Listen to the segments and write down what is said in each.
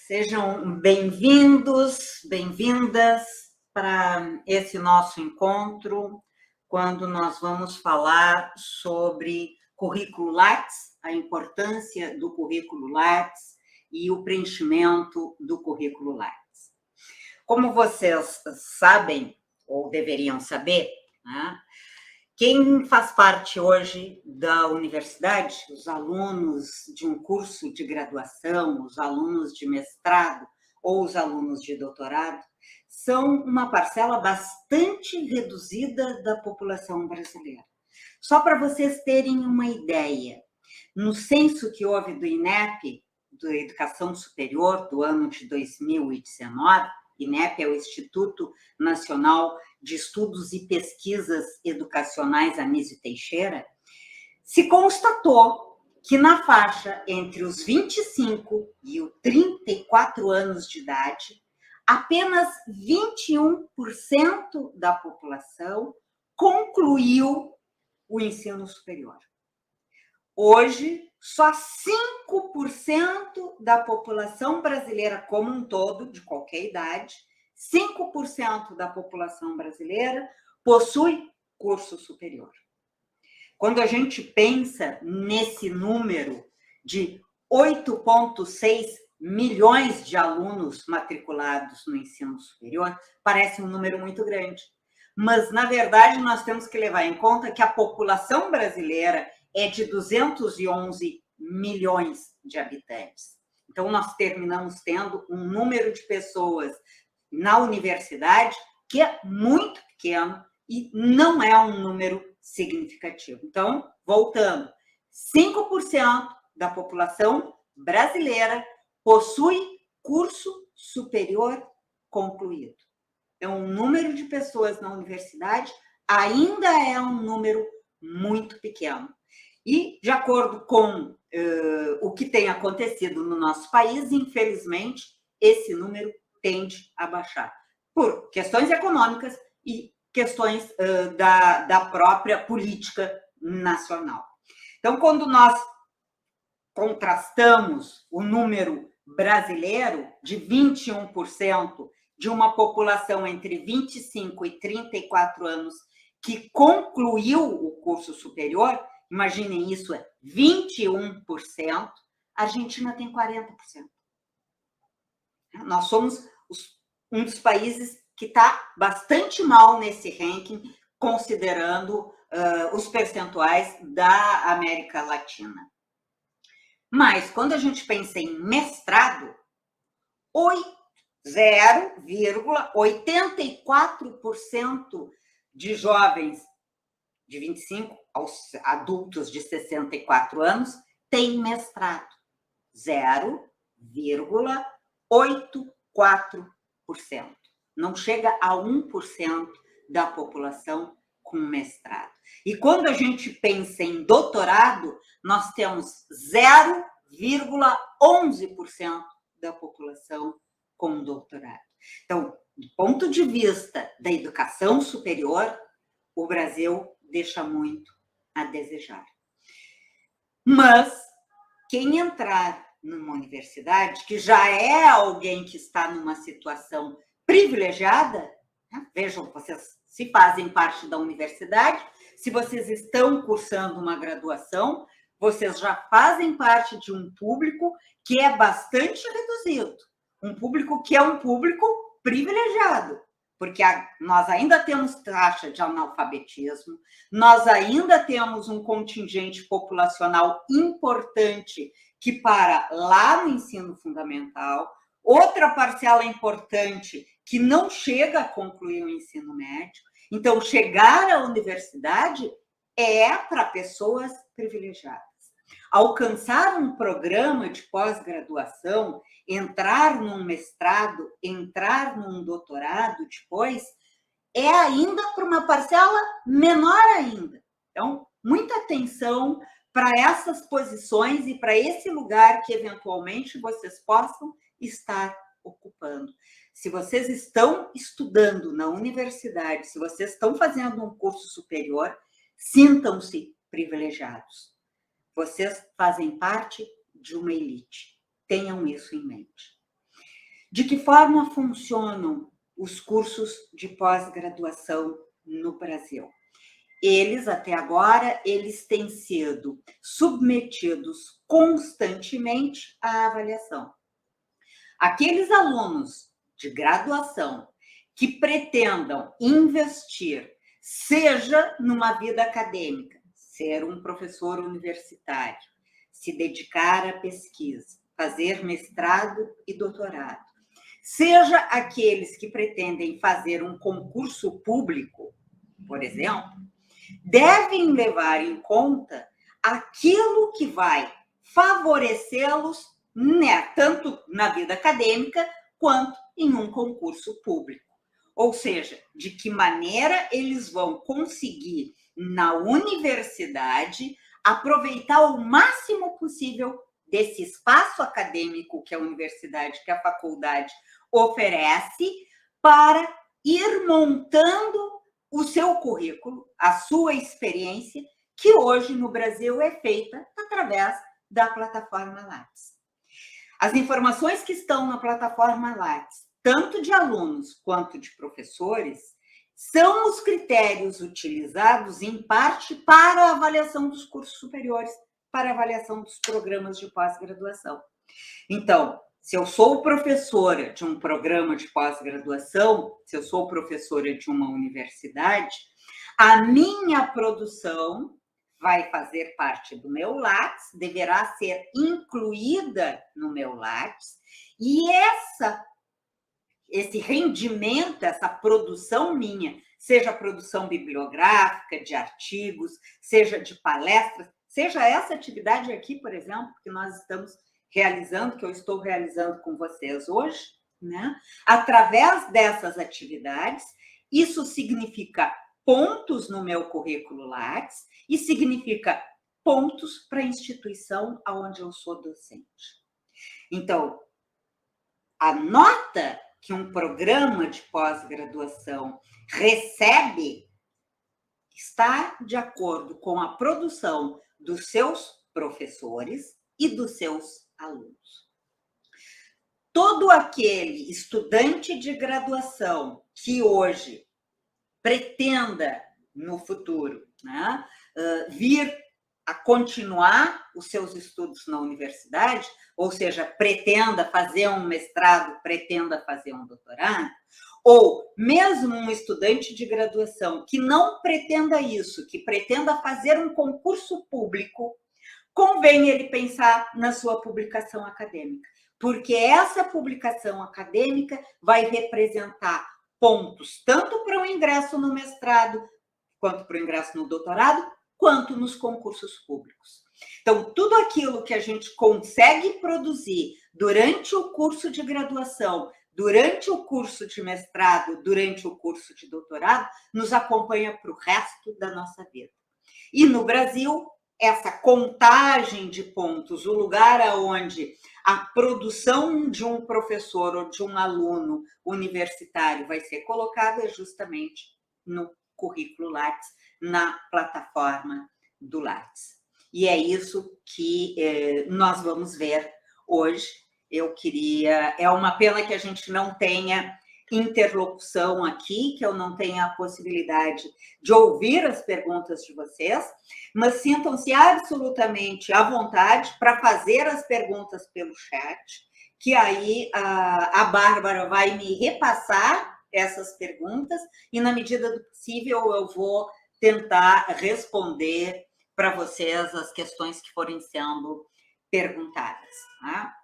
Sejam bem-vindos, bem-vindas para esse nosso encontro, quando nós vamos falar sobre currículo Lattes, a importância do currículo Lattes e o preenchimento do currículo Lattes. Como vocês sabem, ou deveriam saber, né? Quem faz parte hoje da universidade, os alunos de um curso de graduação, os alunos de mestrado ou os alunos de doutorado, são uma parcela bastante reduzida da população brasileira. Só para vocês terem uma ideia, no censo que houve do INEP, da Educação Superior, do ano de 2019, INEP é o Instituto Nacional de Estudos e Pesquisas Educacionais Anísio Teixeira, se constatou que na faixa entre os 25 e os 34 anos de idade, apenas 21% da população concluiu o ensino superior. Hoje, só 5% da população brasileira como um todo, de qualquer idade, 5% da população brasileira possui curso superior. Quando a gente pensa nesse número de 8,6 milhões de alunos matriculados no ensino superior, parece um número muito grande. Mas, na verdade, nós temos que levar em conta que a população brasileira é de 211 milhões de habitantes. Então, nós terminamos tendo um número de pessoas na universidade que é muito pequeno e não é um número significativo. Então, voltando, 5% da população brasileira possui curso superior concluído. Então, o número de pessoas na universidade ainda é um número muito pequeno. E, de acordo com o que tem acontecido no nosso país, infelizmente, esse número tende a baixar, por questões econômicas e questões da própria política nacional. Então, quando nós contrastamos o número brasileiro de 21% de uma população entre 25 e 34 anos que concluiu o curso superior, imaginem isso, é 21%, a Argentina tem 40%. Nós somos um dos países que está bastante mal nesse ranking, considerando os percentuais da América Latina. Mas, quando a gente pensa em mestrado, 0,84% de jovens de 25 aos adultos de 64 anos têm mestrado. 0,84%. Não chega a 1% da população com mestrado. E quando a gente pensa em doutorado, nós temos 0,11% da população com doutorado. Então, do ponto de vista da educação superior, o Brasil deixa muito a desejar. Mas quem entrar numa universidade, que já é alguém que está numa situação privilegiada, né? Vejam, vocês se fazem parte da universidade, se vocês estão cursando uma graduação, vocês já fazem parte de um público que é bastante reduzido, um público que é um público privilegiado, porque nós ainda temos taxa de analfabetismo, nós ainda temos um contingente populacional importante que para lá no ensino fundamental, outra parcela importante que não chega a concluir o ensino médio. Então, chegar à universidade é para pessoas privilegiadas. Alcançar um programa de pós-graduação, entrar num mestrado, entrar num doutorado depois, é ainda para uma parcela menor ainda. Então, muita atenção para essas posições e para esse lugar que, eventualmente, vocês possam estar ocupando. Se vocês estão estudando na universidade, se vocês estão fazendo um curso superior, sintam-se privilegiados. Vocês fazem parte de uma elite. Tenham isso em mente. De que forma funcionam os cursos de pós-graduação no Brasil? Eles, até agora, eles têm sido submetidos constantemente à avaliação. Aqueles alunos de graduação que pretendam investir, seja numa vida acadêmica, ser um professor universitário, se dedicar à pesquisa, fazer mestrado e doutorado, seja aqueles que pretendem fazer um concurso público, por exemplo, devem levar em conta aquilo que vai favorecê-los, né, tanto na vida acadêmica quanto em um concurso público. Ou seja, de que maneira eles vão conseguir, na universidade, aproveitar o máximo possível desse espaço acadêmico que a universidade, que a faculdade oferece, para ir montando o seu currículo, a sua experiência, que hoje no Brasil é feita através da plataforma Lattes. As informações que estão na plataforma Lattes, tanto de alunos quanto de professores, são os critérios utilizados, em parte, para a avaliação dos cursos superiores, para a avaliação dos programas de pós-graduação. Então, se eu sou professora de um programa de pós-graduação, se eu sou professora de uma universidade, a minha produção vai fazer parte do meu Lattes, deverá ser incluída no meu Lattes, e esse rendimento, essa produção minha, seja produção bibliográfica, de artigos, seja de palestras, seja essa atividade aqui, por exemplo, que nós estamos realizando, que eu estou realizando com vocês hoje, né? Através dessas atividades, isso significa pontos no meu currículo Lattes e significa pontos para a instituição onde eu sou docente. Então, a nota que um programa de pós-graduação recebe está de acordo com a produção dos seus professores e dos seus alunos. Todo aquele estudante de graduação que hoje pretenda, no futuro, né, vir a continuar os seus estudos na universidade, ou seja, pretenda fazer um mestrado, pretenda fazer um doutorado, ou mesmo um estudante de graduação que não pretenda isso, que pretenda fazer um concurso público, convém ele pensar na sua publicação acadêmica, porque essa publicação acadêmica vai representar pontos tanto para o ingresso no mestrado, quanto para o ingresso no doutorado, quanto nos concursos públicos. Então, tudo aquilo que a gente consegue produzir durante o curso de graduação, durante o curso de mestrado, durante o curso de doutorado, nos acompanha para o resto da nossa vida. E no Brasil, essa contagem de pontos, o lugar onde a produção de um professor ou de um aluno universitário vai ser colocada é justamente no currículo Lattes, na plataforma do Lattes. E é isso que nós vamos ver hoje. É uma pena que a gente não tenha interlocução aqui, que eu não tenha a possibilidade de ouvir as perguntas de vocês, mas sintam-se absolutamente à vontade para fazer as perguntas pelo chat, que aí a Bárbara vai me repassar essas perguntas e, na medida do possível, eu vou tentar responder para vocês as questões que forem sendo perguntadas. Tá?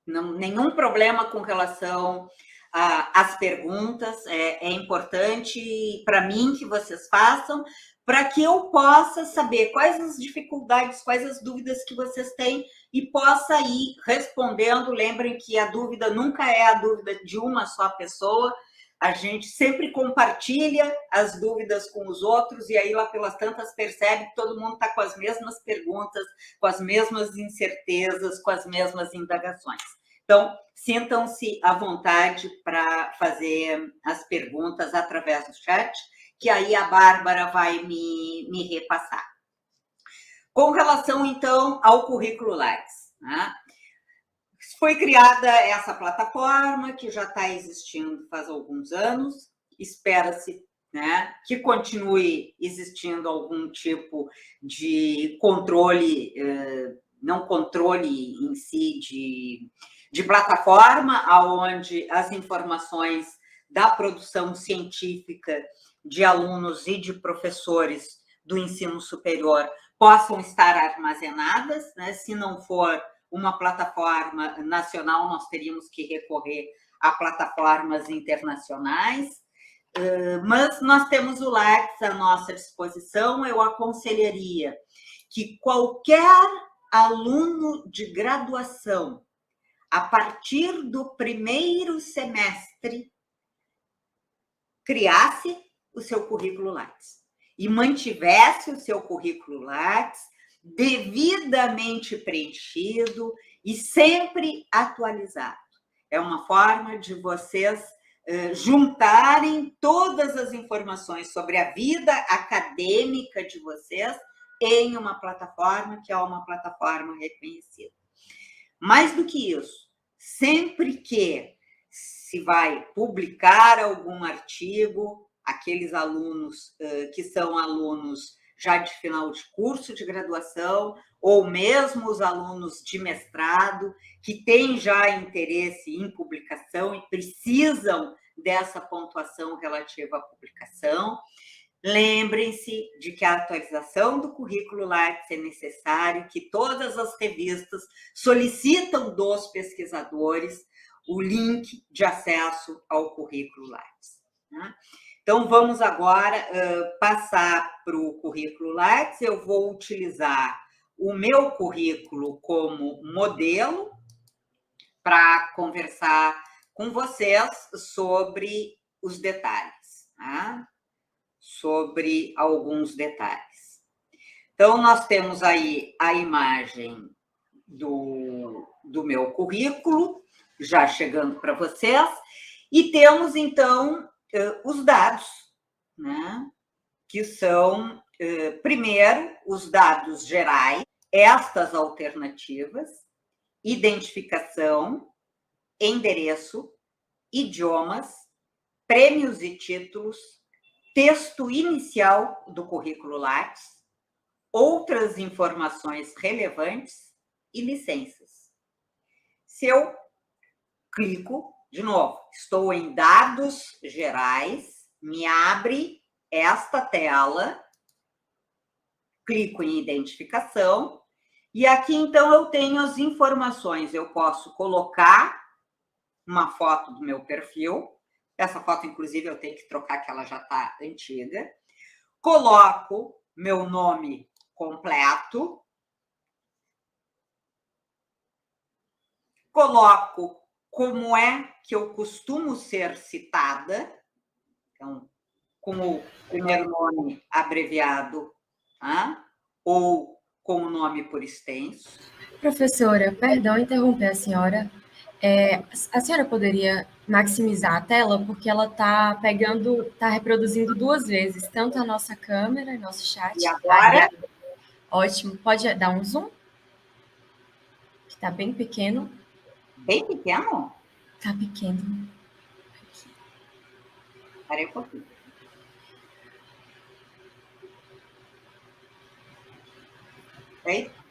Nenhum problema com relação às perguntas. É importante para mim que vocês façam, para que eu possa saber quais as dificuldades, quais as dúvidas que vocês têm e possa ir respondendo. Lembrem que a dúvida nunca é a dúvida de uma só pessoa, a gente sempre compartilha as dúvidas com os outros, e aí lá pelas tantas percebe que todo mundo está com as mesmas perguntas, com as mesmas incertezas, com as mesmas indagações. Então, sintam-se à vontade para fazer as perguntas através do chat, que aí a Bárbara vai me repassar. Com relação, então, ao currículo Lattes, né? Foi criada essa plataforma, que já está existindo faz alguns anos, espera-se, né, que continue existindo algum tipo de controle, não controle em si de plataforma, onde as informações da produção científica de alunos e de professores do ensino superior possam estar armazenadas, né? Se não for uma plataforma nacional, nós teríamos que recorrer a plataformas internacionais, mas nós temos o Lattes à nossa disposição. Eu aconselharia que qualquer aluno de graduação, a partir do primeiro semestre, criasse o seu currículo Lattes e mantivesse o seu currículo Lattes devidamente preenchido e sempre atualizado. É uma forma de vocês juntarem todas as informações sobre a vida acadêmica de vocês em uma plataforma que é uma plataforma reconhecida. Mais do que isso, sempre que se vai publicar algum artigo, aqueles alunos que são alunos já de final de curso de graduação, ou mesmo os alunos de mestrado, que têm já interesse em publicação e precisam dessa pontuação relativa à publicação, lembrem-se de que a atualização do currículo Lattes é necessário, que todas as revistas solicitam dos pesquisadores o link de acesso ao currículo Lattes. Né? Então, vamos agora passar para o currículo Lattes. Eu vou utilizar o meu currículo como modelo para conversar com vocês sobre os detalhes, tá? Sobre alguns detalhes. Então, nós temos aí a imagem do meu currículo, já chegando para vocês, e temos, então, os dados, né? Que são, primeiro, os dados gerais, estas alternativas, identificação, endereço, idiomas, prêmios e títulos, texto inicial do currículo Lattes, outras informações relevantes e licenças. Se eu clico, de novo, estou em dados gerais, me abre esta tela, clico em identificação, e aqui, então, eu tenho as informações. Eu posso colocar uma foto do meu perfil. Essa foto, inclusive, eu tenho que trocar, que ela já está antiga. Coloco meu nome completo. Coloco como é que eu costumo ser citada. Então, com o primeiro nome abreviado, tá? Ou com o nome por extenso. Professora, perdão interromper a senhora. A senhora poderia maximizar a tela, porque ela está reproduzindo duas vezes, tanto a nossa câmera, nosso chat. E agora? Ótimo. Pode dar um zoom? Que está bem pequeno. Bem pequeno? Está pequeno. Parei um pouquinho. Feito?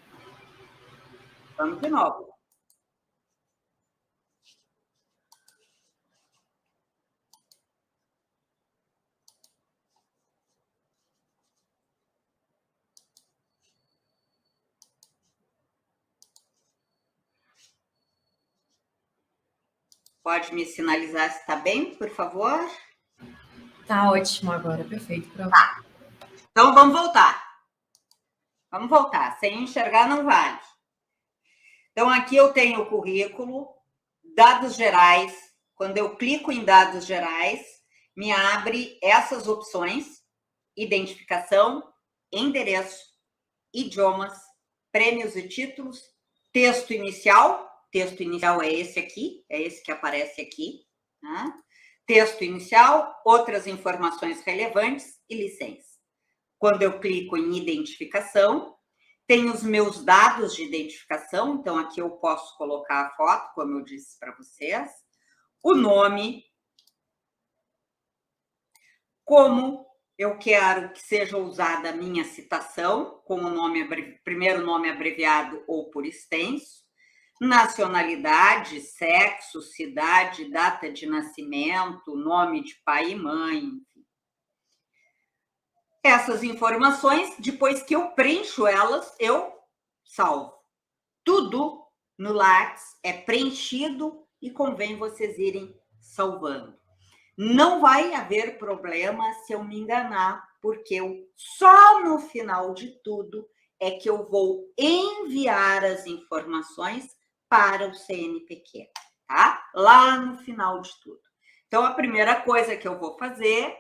Vamos de novo. Pode me sinalizar se está bem, por favor? Está ótimo agora, perfeito. Tá. Então, vamos voltar. Vamos voltar. Sem enxergar não vale. Então, aqui eu tenho o currículo, dados gerais. Quando eu clico em dados gerais, me abre essas opções: identificação, endereço, idiomas, prêmios e títulos, texto inicial. Texto inicial é esse aqui, é esse que aparece aqui. Tá? Texto inicial, outras informações relevantes e licença. Quando eu clico em identificação, tem os meus dados de identificação, então aqui eu posso colocar a foto, como eu disse para vocês, o nome, como eu quero que seja usada a minha citação, com o nome, primeiro nome abreviado ou por extenso, nacionalidade, sexo, cidade, data de nascimento, nome de pai e mãe, enfim. Essas informações, depois que eu preencho elas, eu salvo. Tudo no Lattes é preenchido e convém vocês irem salvando. Não vai haver problema se eu me enganar, porque só no final de tudo é que eu vou enviar as informações para o CNPq, tá? Lá no final de tudo. Então, a primeira coisa que eu vou fazer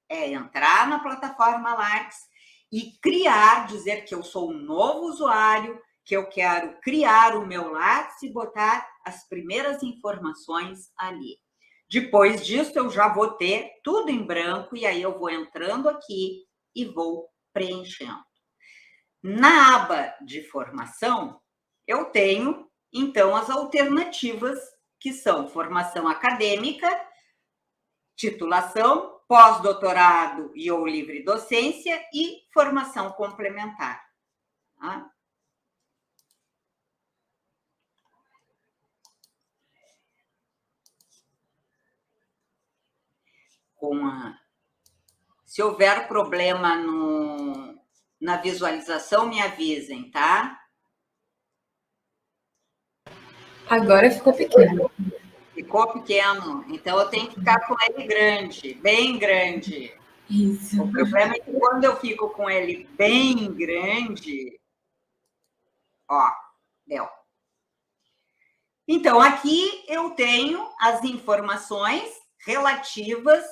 é entrar na plataforma Lattes e criar, dizer que eu sou um novo usuário, que eu quero criar o meu Lattes e botar as primeiras informações ali. Depois disso, eu já vou ter tudo em branco e aí eu vou entrando aqui e vou preenchendo. Na aba de formação, eu tenho, então, as alternativas, que são formação acadêmica, titulação, pós-doutorado e ou livre docência e formação complementar. Tá? Se houver problema na visualização, me avisem, tá? Agora ficou pequeno. Ficou pequeno, então eu tenho que ficar com ele grande, bem grande. Isso. O problema é que quando eu fico com ele bem grande, ó, deu. Então, aqui eu tenho as informações relativas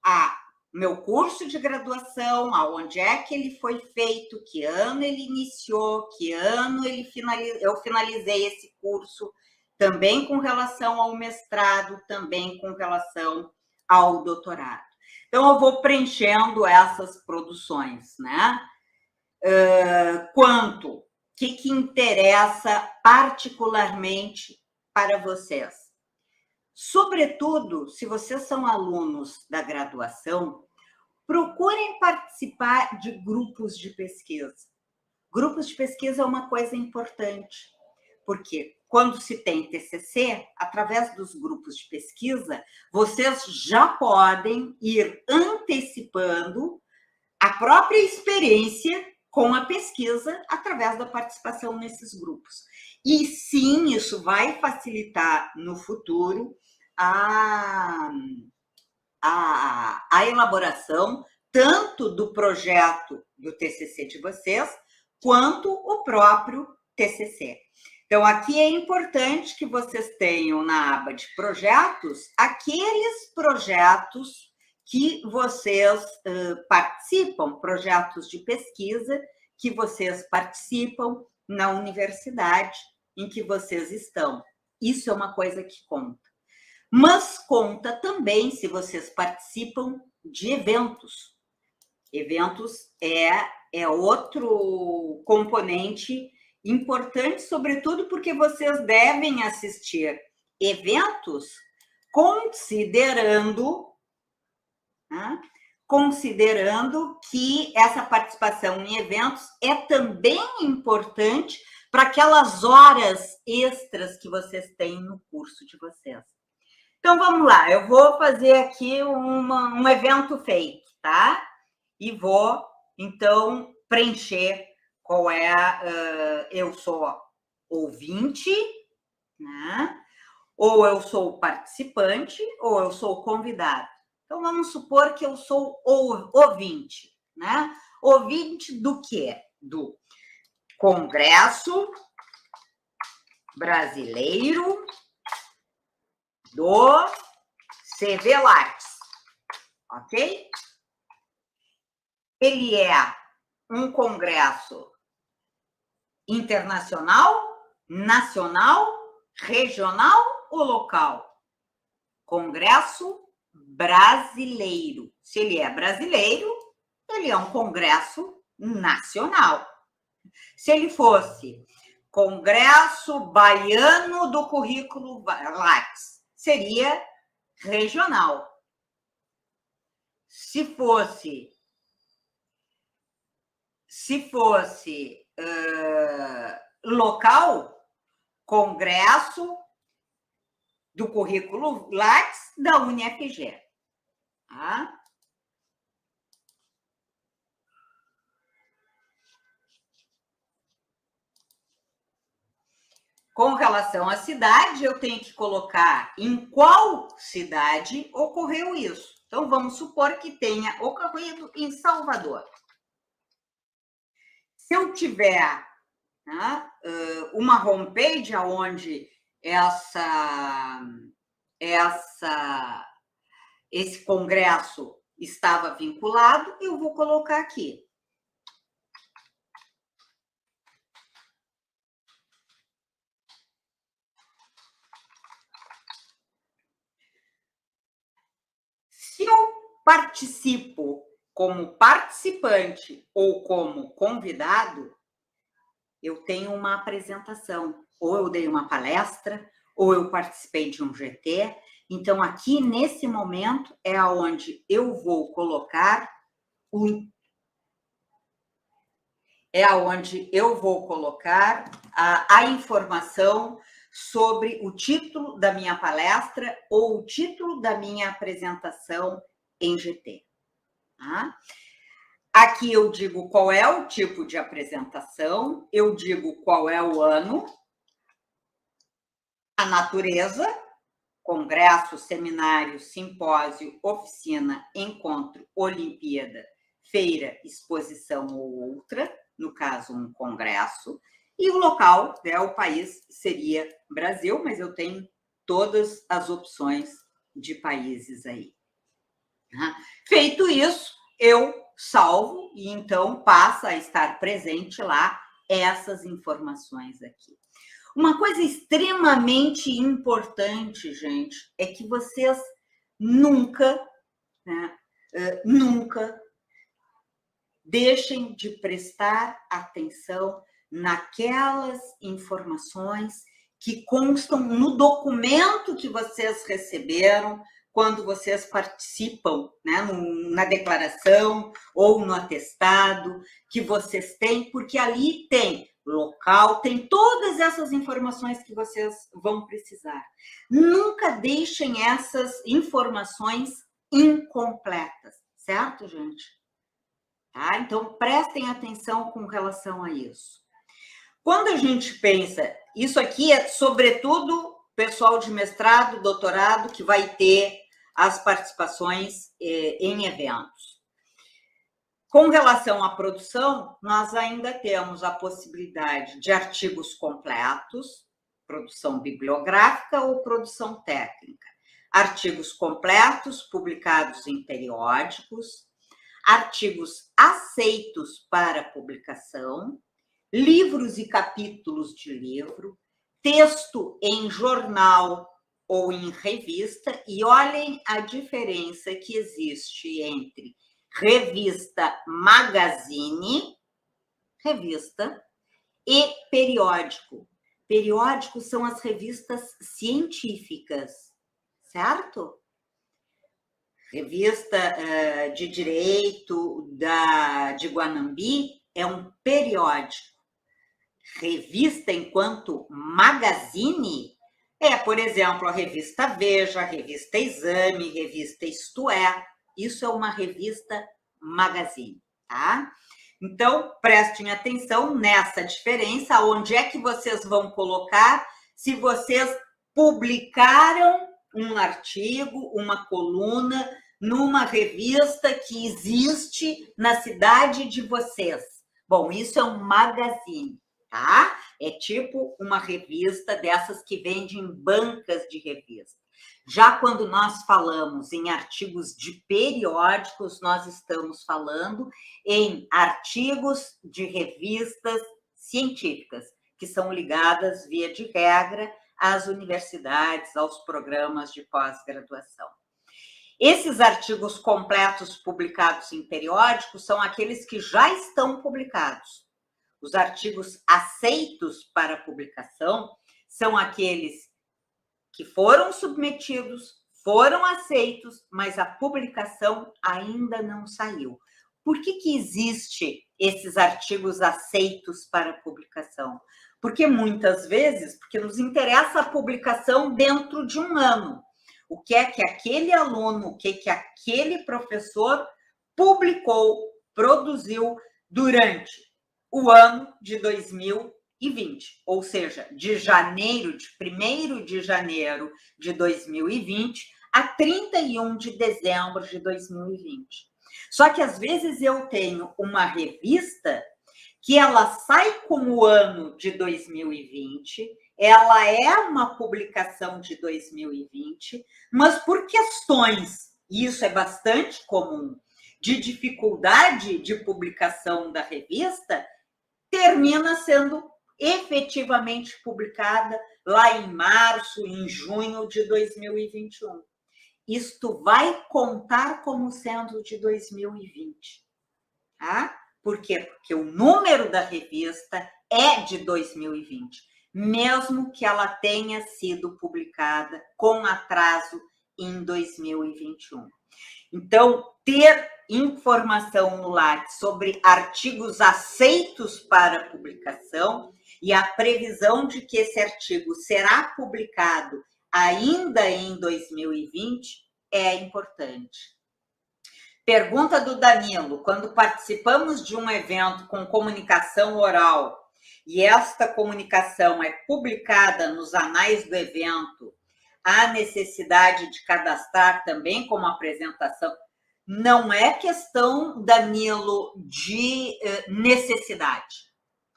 a meu curso de graduação, aonde é que ele foi feito, que ano ele iniciou, que ano eu finalizei esse curso, também com relação ao mestrado, também com relação ao doutorado. Então, eu vou preenchendo essas produções, né? O que interessa particularmente para vocês? Sobretudo, se vocês são alunos da graduação, procurem participar de grupos de pesquisa. Grupos de pesquisa é uma coisa importante, porque quando se tem TCC, através dos grupos de pesquisa, vocês já podem ir antecipando a própria experiência com a pesquisa através da participação nesses grupos. E sim, isso vai facilitar no futuro a elaboração tanto do projeto do TCC de vocês, quanto o próprio TCC. Então, aqui é importante que vocês tenham na aba de projetos aqueles projetos que vocês participam, projetos de pesquisa que vocês participam na universidade em que vocês estão. Isso é uma coisa que conta. Mas conta também se vocês participam de eventos. Eventos é outro componente importante, sobretudo porque vocês devem assistir eventos considerando que essa participação em eventos é também importante para aquelas horas extras que vocês têm no curso de vocês. Então, vamos lá, eu vou fazer aqui um evento fake, tá? E vou, então, preencher qual é, eu sou ouvinte, né? Ou eu sou participante, ou eu sou convidado. Então, vamos supor que eu sou ouvinte, né? Ouvinte do quê? Do Congresso Brasileiro do CV Lattes, ok? Ele é um congresso internacional, nacional, regional ou local? Congresso brasileiro. Se ele é brasileiro, ele é um congresso nacional. Se ele fosse Congresso Baiano do Currículo Lattes, seria regional. Se fosse local, Congresso do Currículo Lattes da UniFG. Tá? Com relação à cidade, eu tenho que colocar em qual cidade ocorreu isso. Então, vamos supor que tenha ocorrido em Salvador. Se eu tiver, né, uma homepage onde esse congresso estava vinculado, eu vou colocar aqui. Se eu participo como participante ou como convidado, eu tenho uma apresentação. Ou eu dei uma palestra, ou eu participei de um GT. Então, aqui, nesse momento, é onde eu vou colocar a informação sobre o título da minha palestra ou o título da minha apresentação em GT. Tá? Aqui eu digo qual é o tipo de apresentação, eu digo qual é o ano, a natureza, congresso, seminário, simpósio, oficina, encontro, Olimpíada, feira, exposição ou outra, no caso, um congresso, e o local, né, o país seria Brasil, mas eu tenho todas as opções de países aí. Feito isso, eu salvo e então passa a estar presente lá essas informações aqui. Uma coisa extremamente importante, gente, é que vocês nunca deixem de prestar atenção naquelas informações que constam no documento que vocês receberam quando vocês participam, né, na declaração ou no atestado que vocês têm, porque ali tem local, tem todas essas informações que vocês vão precisar. Nunca deixem essas informações incompletas, certo, gente? Tá? Então, prestem atenção com relação a isso. Quando a gente pensa, isso aqui é, sobretudo, pessoal de mestrado, doutorado, que vai ter as participações em eventos. Com relação à produção, nós ainda temos a possibilidade de artigos completos, produção bibliográfica ou produção técnica. Artigos completos publicados em periódicos, artigos aceitos para publicação, livros e capítulos de livro, texto em jornal ou em revista, e olhem a diferença que existe entre revista magazine, revista, e periódico. Periódico são as revistas científicas, certo? Revista de Direito de Guanambi é um periódico. Revista enquanto magazine é, por exemplo, a revista Veja, a revista Exame, revista Isto É. Isso é uma revista magazine, tá? Então, prestem atenção nessa diferença, onde é que vocês vão colocar se vocês publicaram um artigo, uma coluna, numa revista que existe na cidade de vocês. Bom, isso é um magazine, tá? É tipo uma revista dessas que vendem em bancas de revista. Já quando nós falamos em artigos de periódicos, nós estamos falando em artigos de revistas científicas, que são ligadas, via de regra, às universidades, aos programas de pós-graduação. Esses artigos completos publicados em periódicos são aqueles que já estão publicados. Os artigos aceitos para publicação são aqueles que foram submetidos, foram aceitos, mas a publicação ainda não saiu. Por que existe esses artigos aceitos para publicação? Porque muitas vezes, porque nos interessa a publicação dentro de um ano. O que é que aquele aluno, o que é que aquele professor publicou, produziu durante o ano de 2020, ou seja, de 1º de janeiro de 2020 a 31 de dezembro de 2020. Só que às vezes eu tenho uma revista que ela sai com o ano de 2020, ela é uma publicação de 2020, mas por questões, e isso é bastante comum, de dificuldade de publicação da revista, termina sendo efetivamente publicada lá em março, em junho de 2021. Isto vai contar como sendo de 2020, tá? Por quê? Porque o número da revista é de 2020, mesmo que ela tenha sido publicada com atraso em 2021. Então, ter informação no Lattes sobre artigos aceitos para publicação e a previsão de que esse artigo será publicado ainda em 2020 é importante. Pergunta do Danilo: quando participamos de um evento com comunicação oral e esta comunicação é publicada nos anais do evento, há necessidade de cadastrar também como apresentação? Não é questão, Danilo, de necessidade,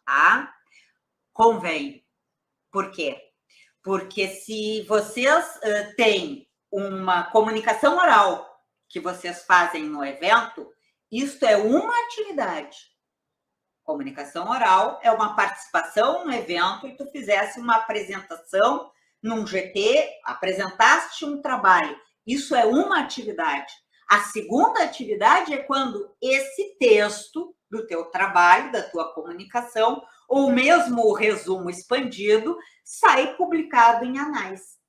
tá? Convém. Por quê? Porque se vocês têm uma comunicação oral que vocês fazem no evento, isto é uma atividade. Comunicação oral é uma participação no evento e tu fizesse uma apresentação num GT, apresentaste um trabalho. Isso é uma atividade. A segunda atividade é quando esse texto do teu trabalho, da tua comunicação, ou mesmo o resumo expandido, sai publicado em anais.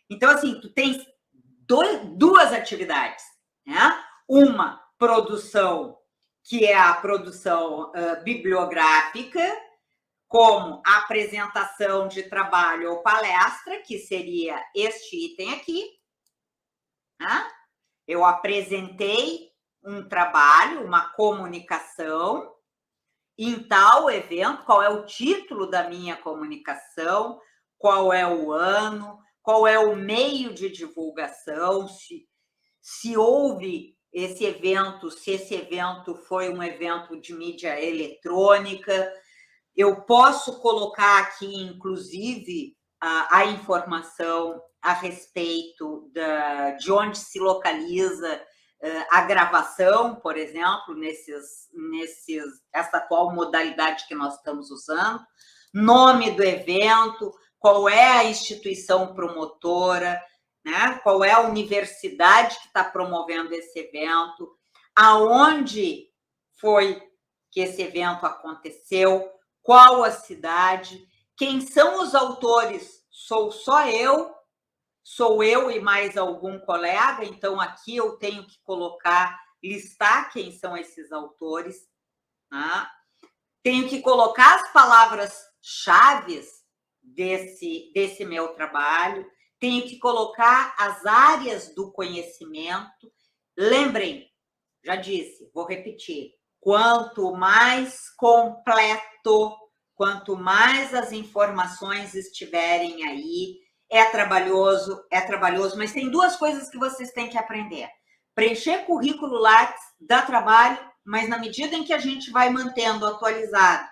Então, assim, tu tens duas atividades, né? Uma produção, que é a produção bibliográfica, como apresentação de trabalho ou palestra, que seria este item aqui, né? Eu apresentei um trabalho, uma comunicação em tal evento, qual é o título da minha comunicação, qual é o ano, qual é o meio de divulgação, se houve esse evento, se esse evento foi um evento de mídia eletrônica. Eu posso colocar aqui, inclusive, a informação a respeito de onde se localiza a gravação, por exemplo, essa atual modalidade que nós estamos usando, nome do evento, qual é a instituição promotora, né? Qual é a universidade que está promovendo esse evento, aonde foi que esse evento aconteceu, qual a cidade, quem são os autores? Sou eu e mais algum colega, então aqui eu tenho que listar quem são esses autores, tá? Tenho que colocar as palavras-chave desse meu trabalho, tenho que colocar as áreas do conhecimento. Lembrem, já disse, vou repetir, quanto mais completo, quanto mais as informações estiverem aí, é trabalhoso, mas tem duas coisas que vocês têm que aprender. Preencher currículo Lattes dá trabalho, mas na medida em que a gente vai mantendo atualizado,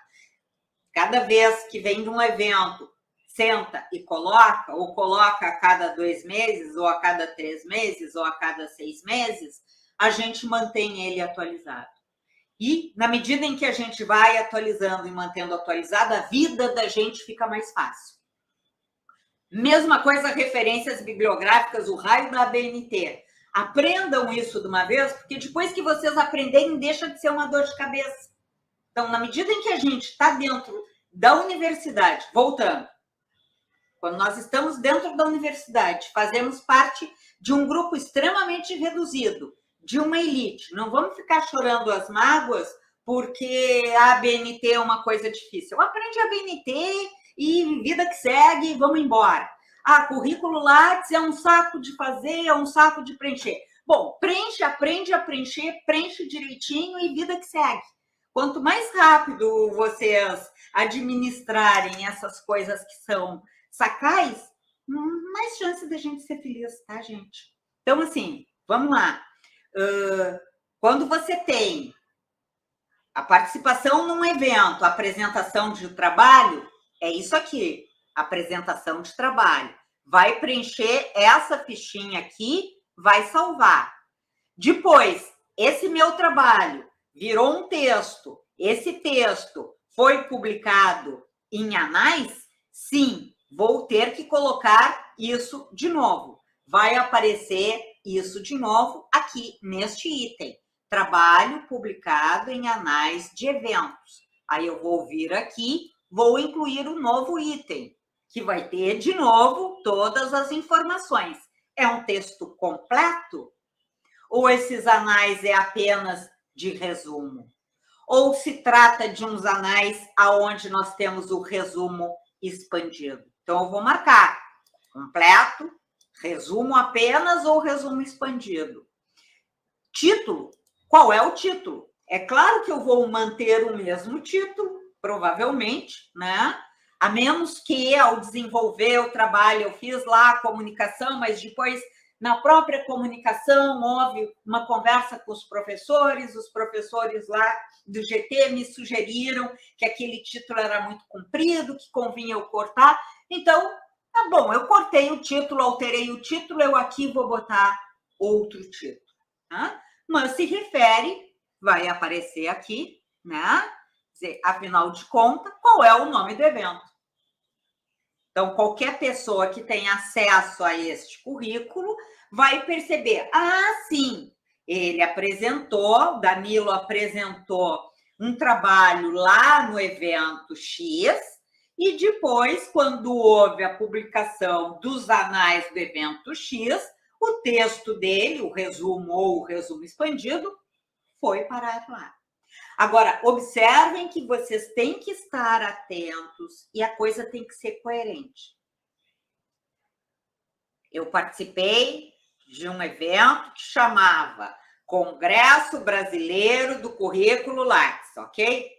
cada vez que vem de um evento, senta e coloca, ou coloca a cada 2 meses, ou a cada 3 meses, ou a cada 6 meses, a gente mantém ele atualizado. E, na medida em que a gente vai atualizando e mantendo atualizado, a vida da gente fica mais fácil. Mesma coisa, referências bibliográficas, o raio da ABNT. Aprendam isso de uma vez, porque depois que vocês aprenderem, deixa de ser uma dor de cabeça. Então, na medida em que a gente está dentro da universidade, voltando, quando nós estamos dentro da universidade, fazemos parte de um grupo extremamente reduzido, de uma elite. Não vamos ficar chorando as mágoas porque a ABNT é uma coisa difícil. Aprende a ABNT e vida que segue, vamos embora. Currículo Lattes é um saco de fazer, é um saco de preencher. Bom, preenche, aprende a preencher, preenche direitinho e vida que segue. Quanto mais rápido vocês administrarem essas coisas que são sacais, mais chance da gente ser feliz, tá, gente? Então, assim, vamos lá. Quando você tem a participação num evento, a apresentação de trabalho, é isso aqui, apresentação de trabalho. Vai preencher essa fichinha aqui, vai salvar. Depois, esse meu trabalho virou um texto, esse texto foi publicado em anais, sim, vou ter que colocar isso de novo. Vai aparecer isso de novo aqui neste item. Trabalho publicado em anais de eventos. Aí eu vou vir aqui, vou incluir um novo item, que vai ter de novo todas as informações. É um texto completo? Ou esses anais é apenas de resumo? Ou se trata de uns anais aonde nós temos o resumo expandido? Então, eu vou marcar completo, resumo apenas ou resumo expandido. Título, qual é o título? É claro que eu vou manter o mesmo título, provavelmente, né? A menos que ao desenvolver o trabalho eu fiz lá a comunicação, mas depois na própria comunicação houve uma conversa com os professores lá do GT me sugeriram que aquele título era muito comprido, que convinha eu cortar. Então, tá bom, eu cortei o título, alterei o título, eu aqui vou botar outro título. Né? Mas se refere, vai aparecer aqui, né? Dizer, afinal de contas, qual é o nome do evento? Então, qualquer pessoa que tenha acesso a este currículo vai perceber, sim, ele apresentou, Danilo apresentou um trabalho lá no evento X, e depois, quando houve a publicação dos anais do evento X, o texto dele, o resumo ou o resumo expandido, foi parar lá. Agora, observem que vocês têm que estar atentos e a coisa tem que ser coerente. Eu participei de um evento que chamava Congresso Brasileiro do Currículo Lattes, ok?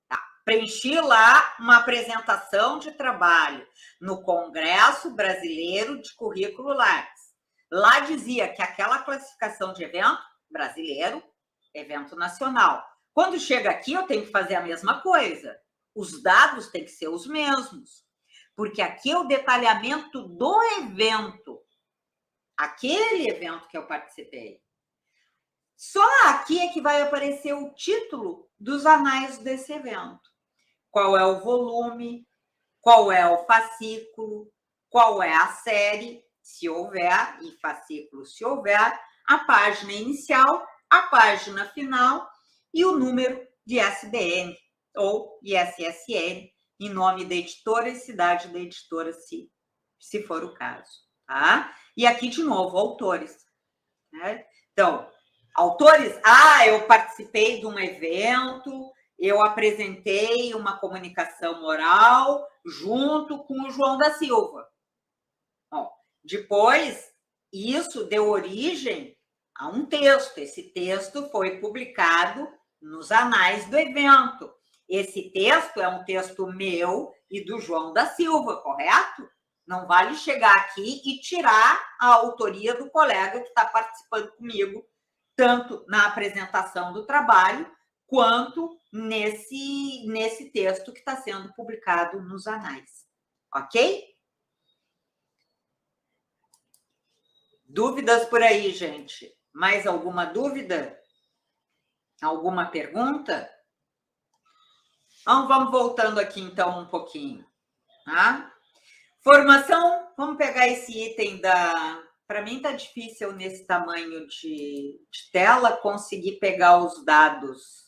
Tá. Preenchi lá uma apresentação de trabalho no Congresso Brasileiro de Currículo Lattes. Lá dizia que aquela classificação de evento brasileiro, evento nacional. Quando chega aqui, eu tenho que fazer a mesma coisa. Os dados têm que ser os mesmos. Porque aqui é o detalhamento do evento. Aquele evento que eu participei. Só aqui é que vai aparecer o título dos anais desse evento. Qual é o volume, qual é o fascículo, qual é a série, se houver, e fascículo se houver, a página inicial, a página final e o número de SBN ou ISSN, em nome da editora e cidade da editora, se for o caso. Tá? E aqui, de novo, autores. Né? Então, autores, eu participei de um evento, eu apresentei uma comunicação oral junto com o João da Silva. Bom, depois, isso deu origem a um texto. Esse texto foi publicado nos anais do evento. Esse texto é um texto meu e do João da Silva, correto? Não vale chegar aqui e tirar a autoria do colega que está participando comigo, tanto na apresentação do trabalho, quanto nesse texto que está sendo publicado nos anais. Ok? Dúvidas por aí, gente? Mais alguma dúvida? Alguma pergunta? Então, vamos voltando aqui, então, um pouquinho. Tá? Formação, vamos pegar esse item da... Para mim, está difícil, nesse tamanho de tela, conseguir pegar os dados.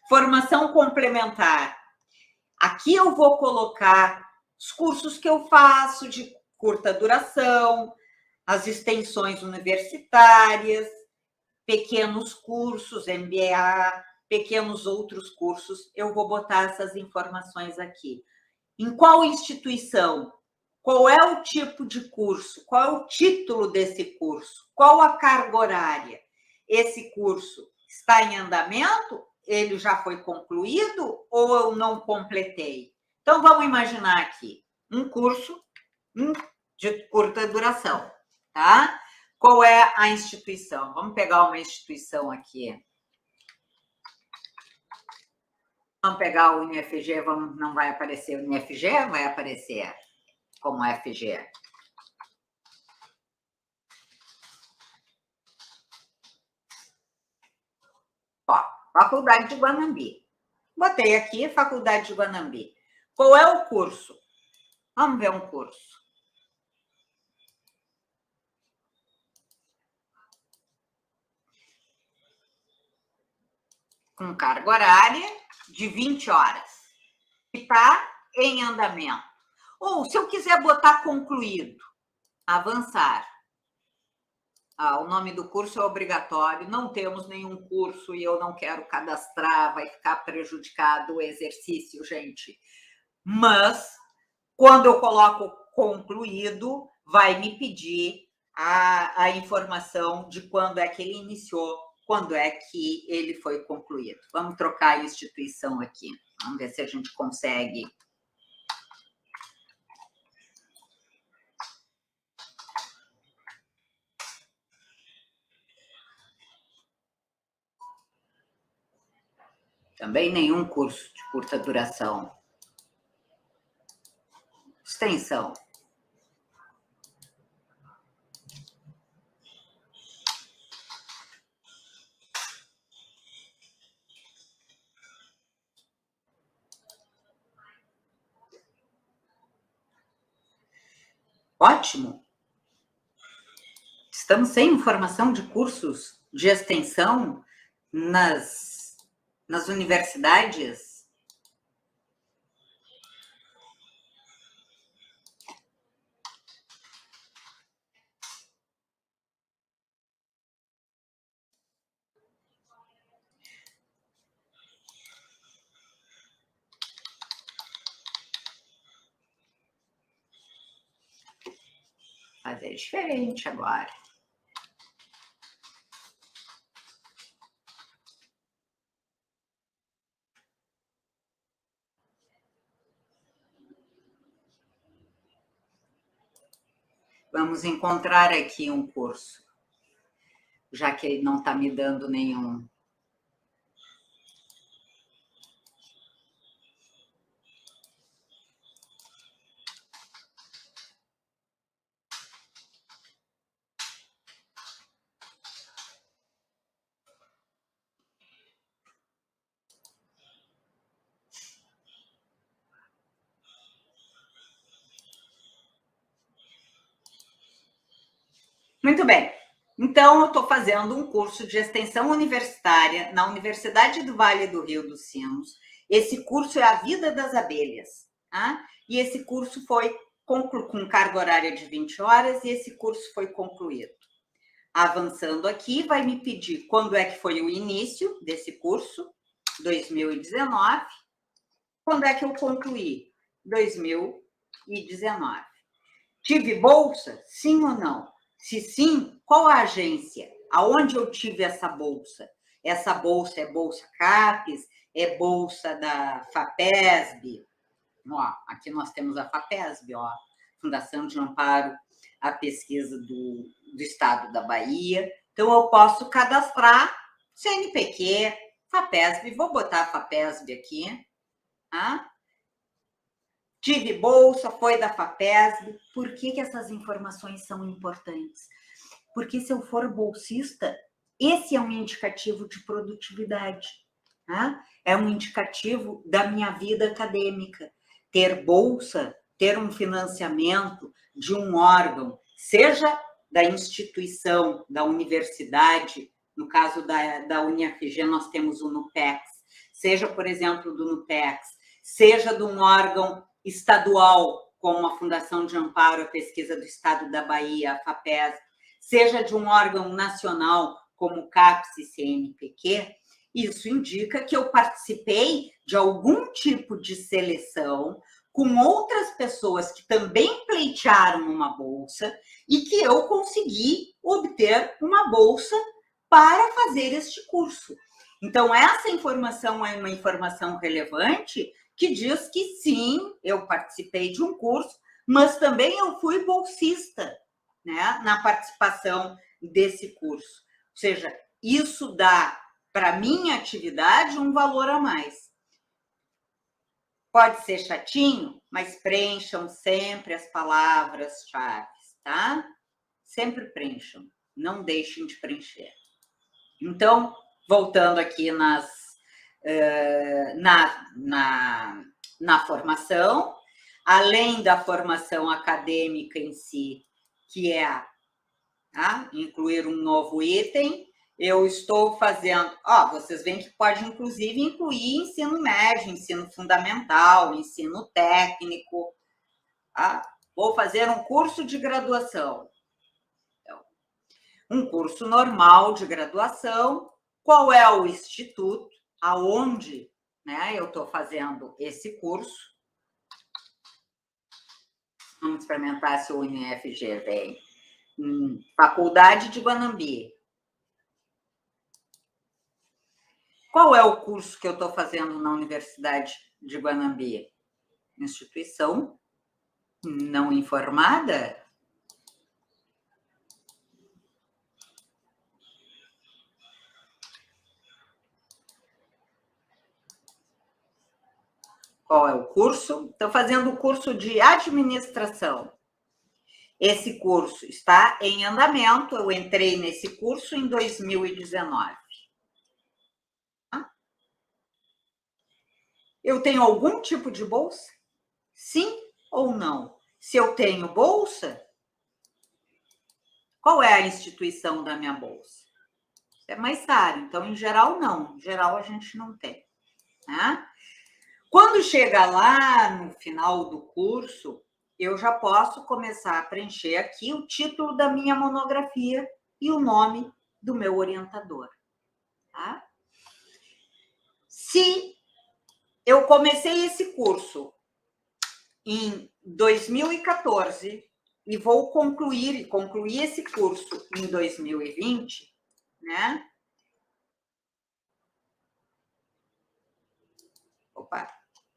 Formação complementar. Aqui eu vou colocar os cursos que eu faço de curta duração, as extensões universitárias, pequenos cursos, MBA, pequenos outros cursos. Eu vou botar essas informações aqui. Em qual instituição? Qual é o tipo de curso? Qual é o título desse curso? Qual a carga horária? Esse curso está em andamento? Ele já foi concluído ou eu não completei? Então, vamos imaginar aqui um curso de curta duração, tá? Qual é a instituição? Vamos pegar uma instituição aqui. Vamos pegar o UniFG, não vai aparecer o UniFG, vai aparecer como FG. Ó, Faculdade de Guanambi. Botei aqui, Faculdade de Guanambi. Qual é o curso? Vamos ver um curso. Com carga horária de 20 horas. Que está em andamento. Ou, se eu quiser botar concluído, avançar. O nome do curso é obrigatório, não temos nenhum curso e eu não quero cadastrar, vai ficar prejudicado o exercício, gente. Mas, quando eu coloco concluído, vai me pedir a informação de quando é que ele iniciou, quando é que ele foi concluído. Vamos trocar a instituição aqui. Vamos ver se a gente consegue. Também nenhum curso de curta duração. Extensão. Ótimo. Estamos sem informação de cursos de extensão nas universidades. Fazer diferente agora. Vamos encontrar aqui um curso, já que ele não está me dando nenhum. Muito bem. Então, eu estou fazendo um curso de extensão universitária na Universidade do Vale do Rio dos Sinos. Esse curso é a Vida das Abelhas, tá? E esse curso foi com carga horária de 20 horas e esse curso foi concluído. Avançando aqui, vai me pedir quando é que foi o início desse curso, 2019. Quando é que eu concluí? 2019. Tive bolsa? Sim ou não? Se sim, qual a agência? Aonde eu tive essa bolsa? Essa bolsa é Bolsa CAPES? É bolsa da FAPESB? Ó, aqui nós temos a FAPESB, ó, Fundação de Amparo à Pesquisa do Estado da Bahia. Então, eu posso cadastrar CNPq, FAPESB, vou botar a FAPESB aqui, tá? Tive bolsa, foi da FAPESB. Por que essas informações são importantes? Porque se eu for bolsista, esse é um indicativo de produtividade, tá? É um indicativo da minha vida acadêmica. Ter bolsa, ter um financiamento de um órgão, seja da instituição, da universidade, no caso da UniFG, nós temos o NUPEX, seja, por exemplo, do NUPEX, seja de um órgão estadual, como a Fundação de Amparo à Pesquisa do Estado da Bahia, a FAPES, seja de um órgão nacional, como o CAPES e CNPq, isso indica que eu participei de algum tipo de seleção com outras pessoas que também pleitearam uma bolsa e que eu consegui obter uma bolsa para fazer este curso. Então, essa informação é uma informação relevante que diz que sim, eu participei de um curso, mas também eu fui bolsista, né, na participação desse curso. Ou seja, isso dá para a minha atividade um valor a mais. Pode ser chatinho, mas preencham sempre as palavras-chave, tá? Sempre preencham, não deixem de preencher. Então, voltando aqui na formação, além da formação acadêmica em si, que é incluir um novo item, eu estou fazendo... vocês veem que pode, inclusive, incluir ensino médio, ensino fundamental, ensino técnico. Vou fazer um curso de graduação. Então, um curso normal de graduação. Qual é o instituto? Aonde, né, eu estou fazendo esse curso? Vamos experimentar se o UniFG vem. Faculdade de Guanambi. Qual é o curso que eu estou fazendo na Universidade de Guanambi? Instituição não informada? Qual é o curso? Estou fazendo o curso de administração. Esse curso está em andamento, eu entrei nesse curso em 2019. Eu tenho algum tipo de bolsa? Sim ou não? Se eu tenho bolsa, qual é a instituição da minha bolsa? É mais caro, então, em geral, não. Em geral, a gente não tem. Né? Quando chega lá no final do curso, eu já posso começar a preencher aqui o título da minha monografia e o nome do meu orientador. Tá? Se eu comecei esse curso em 2014 e vou concluir esse curso em 2020, né? Opa,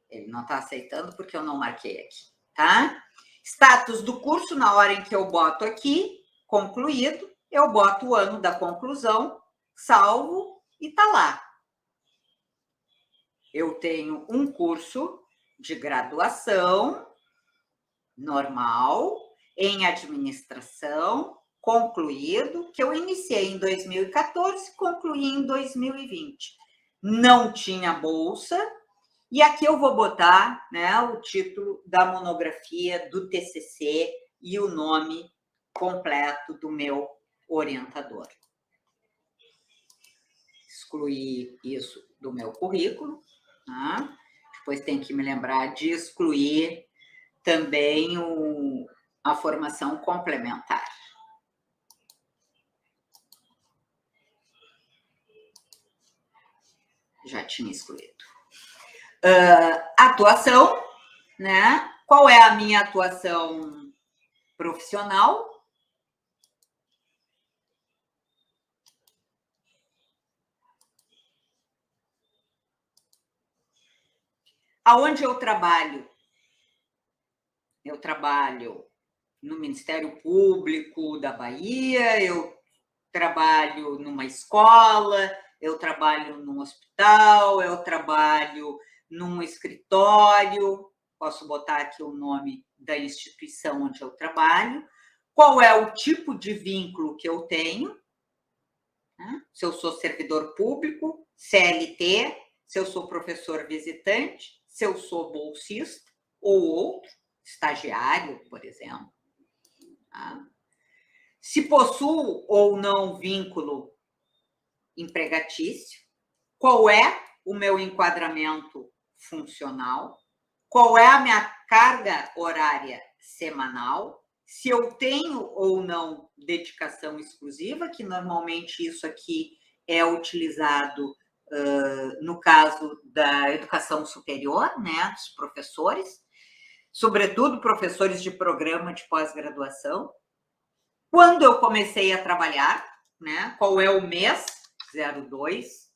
ele não está aceitando porque eu não marquei aqui, tá? Status do curso, na hora em que eu boto aqui, concluído, eu boto o ano da conclusão, salvo e tá lá. Eu tenho um curso de graduação normal em administração, concluído, que eu iniciei em 2014, concluí em 2020. Não tinha bolsa, e aqui eu vou botar, né, o título da monografia, do TCC e o nome completo do meu orientador. Excluir isso do meu currículo, tá? Depois tem que me lembrar de excluir também a formação complementar. Já tinha excluído. Atuação, né? Qual é a minha atuação profissional? Aonde eu trabalho? Eu trabalho no Ministério Público da Bahia, eu trabalho numa escola, eu trabalho num hospital, eu trabalho num escritório, posso botar aqui o nome da instituição onde eu trabalho, qual é o tipo de vínculo que eu tenho, né? Se eu sou servidor público, CLT, se eu sou professor visitante, se eu sou bolsista ou outro, estagiário, por exemplo. Tá? Se possuo ou não vínculo empregatício, qual é o meu enquadramento funcional, qual é a minha carga horária semanal, se eu tenho ou não dedicação exclusiva, que normalmente isso aqui é utilizado no caso da educação superior, né, dos professores, sobretudo professores de programa de pós-graduação. Quando eu comecei a trabalhar, né, qual é o mês? 02,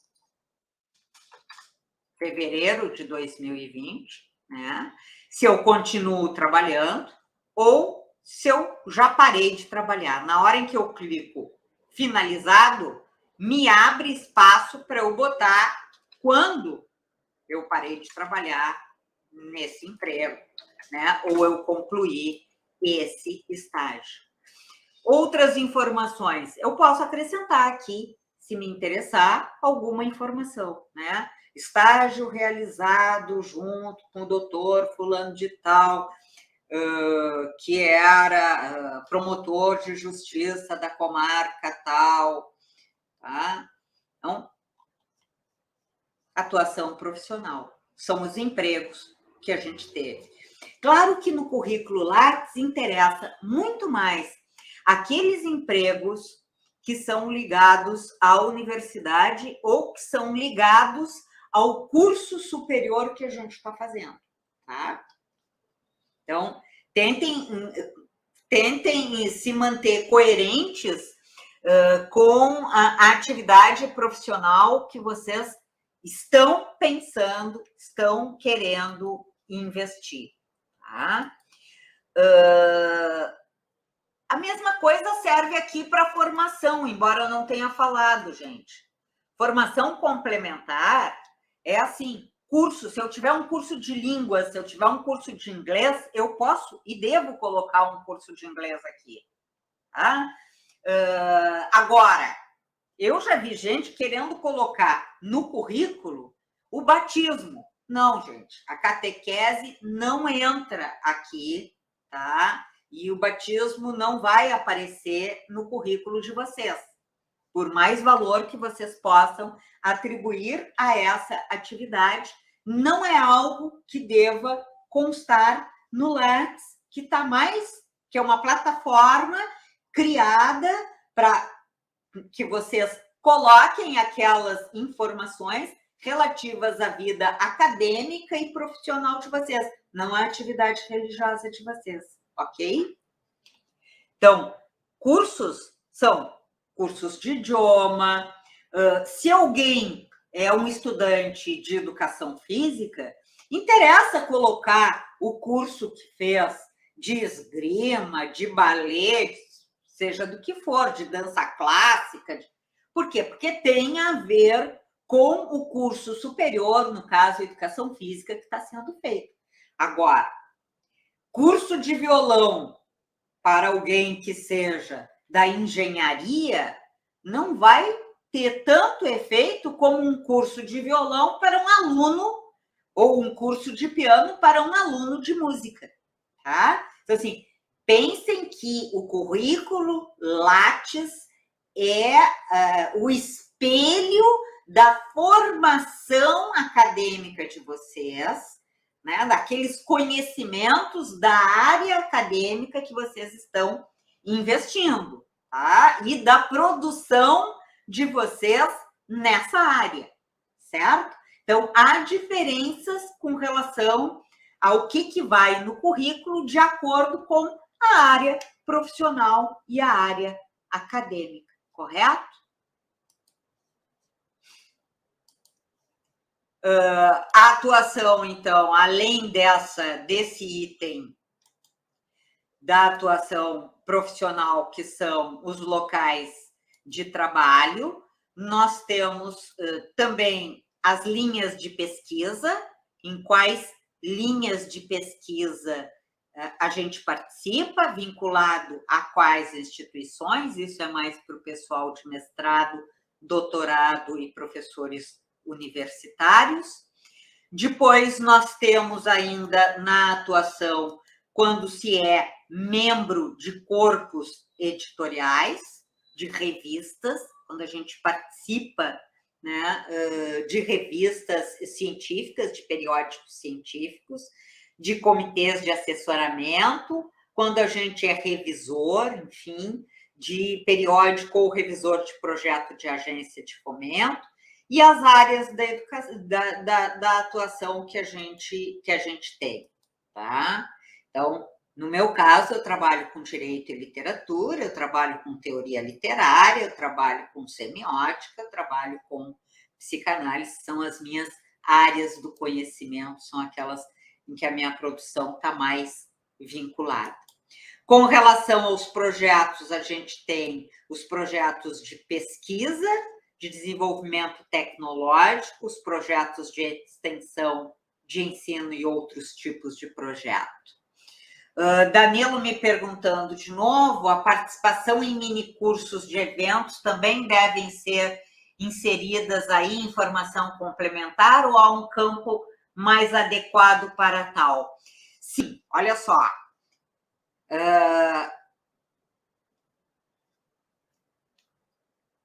fevereiro de 2020, né? Se eu continuo trabalhando ou se eu já parei de trabalhar. Na hora em que eu clico finalizado, me abre espaço para eu botar quando eu parei de trabalhar nesse emprego, né? Ou eu concluí esse estágio. Outras informações, eu posso acrescentar aqui, se me interessar, alguma informação, né? Estágio realizado junto com o doutor fulano de tal, que era promotor de justiça da comarca tal, tá? Então, atuação profissional, são os empregos que a gente teve. Claro que no currículo Lattes interessa muito mais aqueles empregos que são ligados à universidade ou que são ligados ao curso superior que a gente está fazendo, tá? Então, tentem se manter coerentes com a atividade profissional que vocês estão pensando, estão querendo investir, tá? A mesma coisa serve aqui para formação, embora eu não tenha falado, gente. Formação complementar é assim, curso, se eu tiver um curso de línguas, se eu tiver um curso de inglês, eu posso e devo colocar um curso de inglês aqui, tá? Agora, eu já vi gente querendo colocar no currículo o batismo. Não, gente, a catequese não entra aqui, tá? E o batismo não vai aparecer no currículo de vocês, por mais valor que vocês possam atribuir a essa atividade, não é algo que deva constar no Lattes, que é uma plataforma criada para que vocês coloquem aquelas informações relativas à vida acadêmica e profissional de vocês, não a atividade religiosa de vocês, ok? Então, cursos são cursos de idioma. Se alguém é um estudante de educação física, interessa colocar o curso que fez de esgrima, de balé, seja do que for, de dança clássica. Por quê? Porque tem a ver com o curso superior, no caso, educação física, que está sendo feito. Agora, curso de violão para alguém que seja da engenharia, não vai ter tanto efeito como um curso de violão para um aluno ou um curso de piano para um aluno de música, tá? Então, assim, pensem que o currículo Lattes é o espelho da formação acadêmica de vocês, né? Daqueles conhecimentos da área acadêmica que vocês estão investindo, tá? E da produção de vocês nessa área, certo? Então, há diferenças com relação ao que vai no currículo de acordo com a área profissional e a área acadêmica, correto? A atuação, então, além desse item da atuação profissional, que são os locais de trabalho, nós temos também as linhas de pesquisa, em quais linhas de pesquisa a gente participa, vinculado a quais instituições, isso é mais para o pessoal de mestrado, doutorado e professores universitários. Depois, nós temos ainda na atuação, quando se é membro de corpos editoriais, de revistas, quando a gente participa, né, de revistas científicas, de periódicos científicos, de comitês de assessoramento, quando a gente é revisor, enfim, de periódico ou revisor de projeto de agência de fomento, e as áreas da educação, da atuação que a gente tem, tá? Então, no meu caso, eu trabalho com direito e literatura, eu trabalho com teoria literária, eu trabalho com semiótica, eu trabalho com psicanálise, são as minhas áreas do conhecimento, são aquelas em que a minha produção está mais vinculada. Com relação aos projetos, a gente tem os projetos de pesquisa, de desenvolvimento tecnológico, os projetos de extensão de ensino e outros tipos de projeto. Danilo me perguntando de novo, a participação em minicursos de eventos também devem ser inseridas aí em formação complementar ou há um campo mais adequado para tal? Sim, olha só.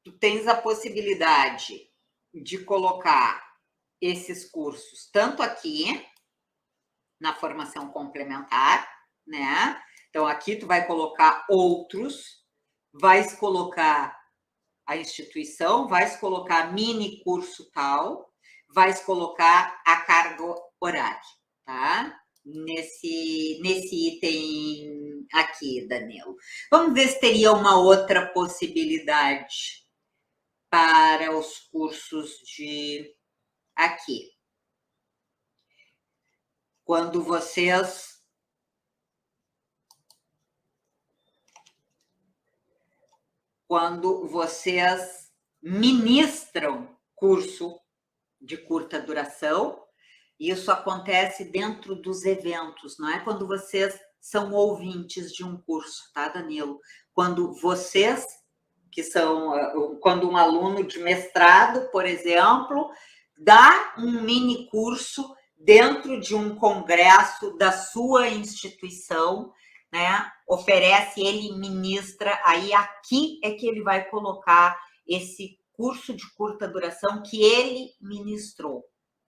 Tu tens a possibilidade de colocar esses cursos tanto aqui na formação complementar, né? Então aqui tu vai colocar outros, vais colocar a instituição, vais colocar mini curso tal, vais colocar a carga horária, tá? Nesse item aqui, Danilo. Vamos ver se teria uma outra possibilidade para os cursos de aqui. Quando vocês ministram curso de curta duração, isso acontece dentro dos eventos, não é quando vocês são ouvintes de um curso, tá, Danilo? Quando vocês, que são, quando um aluno de mestrado, por exemplo, dá um mini curso dentro de um congresso da sua instituição, né? Oferece, ele ministra, aí aqui é que ele vai colocar esse curso de curta duração que ele ministrou,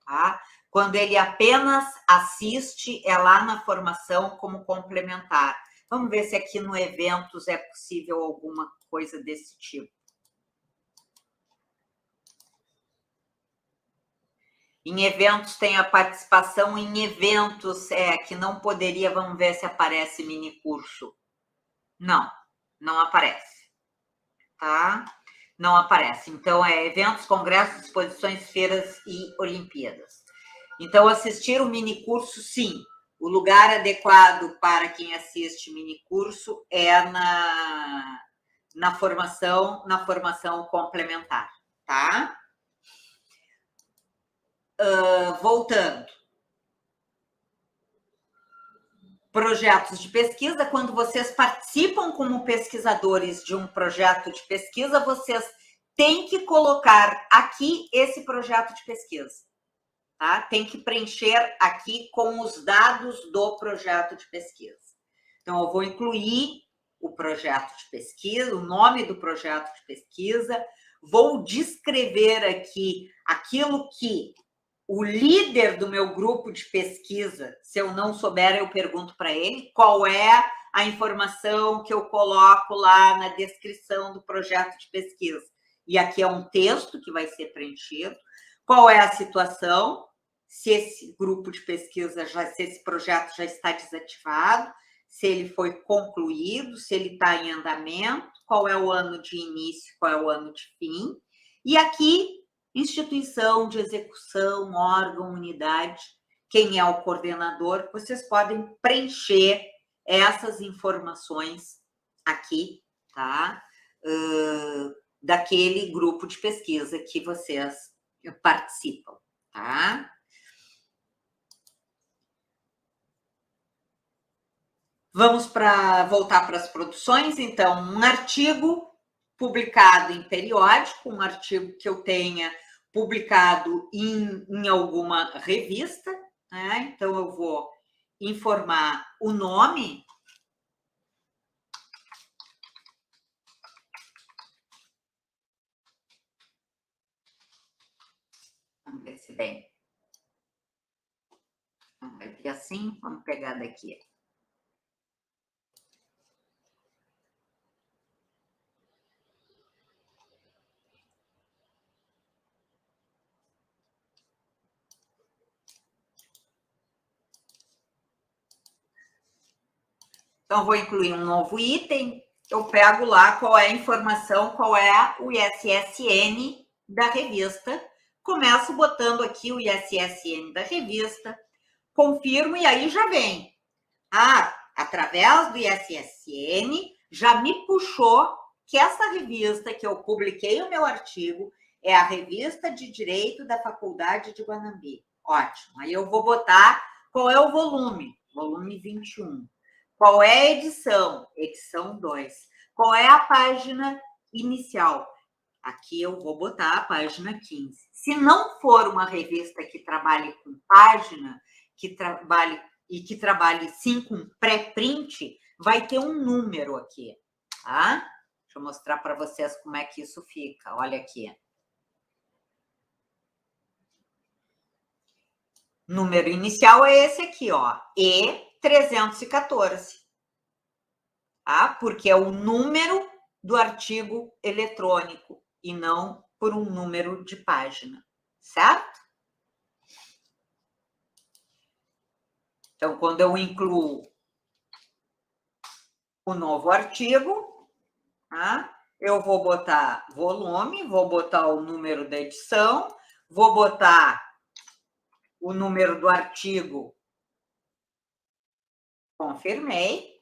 tá? Quando ele apenas assiste, é lá na formação como complementar. Vamos ver se aqui no eventos é possível alguma coisa desse tipo. Em eventos tem a participação em eventos, que não poderia, vamos ver se aparece mini curso. Não, não aparece, tá? Não aparece. Então, eventos, congressos, exposições, feiras e Olimpíadas. Então, assistir o mini curso, sim. O lugar adequado para quem assiste mini curso é na formação complementar, tá? Voltando. Projetos de pesquisa, quando vocês participam como pesquisadores de um projeto de pesquisa, vocês têm que colocar aqui esse projeto de pesquisa, tá? Tem que preencher aqui com os dados do projeto de pesquisa. Então, eu vou incluir o projeto de pesquisa, o nome do projeto de pesquisa, vou descrever aqui aquilo que o líder do meu grupo de pesquisa, se eu não souber, eu pergunto para ele qual é a informação que eu coloco lá na descrição do projeto de pesquisa. E aqui é um texto que vai ser preenchido. Qual é a situação? Se esse grupo de pesquisa, se esse projeto já está desativado, se ele foi concluído, se ele está em andamento, qual é o ano de início, qual é o ano de fim. E aqui, instituição de execução, órgão, unidade, quem é o coordenador, vocês podem preencher essas informações aqui, tá? Daquele grupo de pesquisa que vocês participam, tá? Vamos voltar para as produções, então, um artigo publicado em periódico, um artigo que eu tenha publicado em alguma revista, né? Então, eu vou informar o nome. se bem. Vai vir assim, vamos pegar daqui. Então, vou incluir um novo item. Eu pego lá qual é a informação, qual é o ISSN da revista. Começo botando aqui o ISSN da revista, confirmo e aí já vem. Através do ISSN, já me puxou que essa revista que eu publiquei o meu artigo é a Revista de Direito da Faculdade de Guanambi. Ótimo. Aí eu vou botar qual é o volume, volume 21. Qual é a edição? Edição 2. Qual é a página inicial? Aqui eu vou botar a página 15. Se não for uma revista que trabalhe com página, que trabalhe sim com pré-print, vai ter um número aqui, tá? Deixa eu mostrar para vocês como é que isso fica. Olha aqui. Número inicial é esse aqui, ó, E314. Tá? Porque é o número do artigo eletrônico e não por um número de página, certo? Então, quando eu incluo o novo artigo, tá? Eu vou botar volume, vou botar o número da edição, vou botar o número do artigo, confirmei,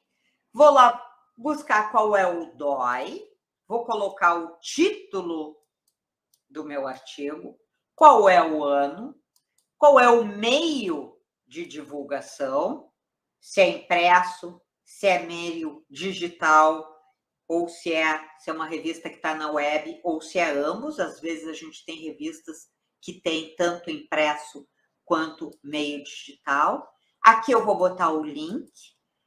vou lá buscar qual é o DOI, vou colocar o título do meu artigo, qual é o ano, qual é o meio de divulgação, se é impresso, se é meio digital, ou se é uma revista que está na web, ou se é ambos. Às vezes a gente tem revistas que tem tanto impresso quanto meio digital. Aqui eu vou botar o link,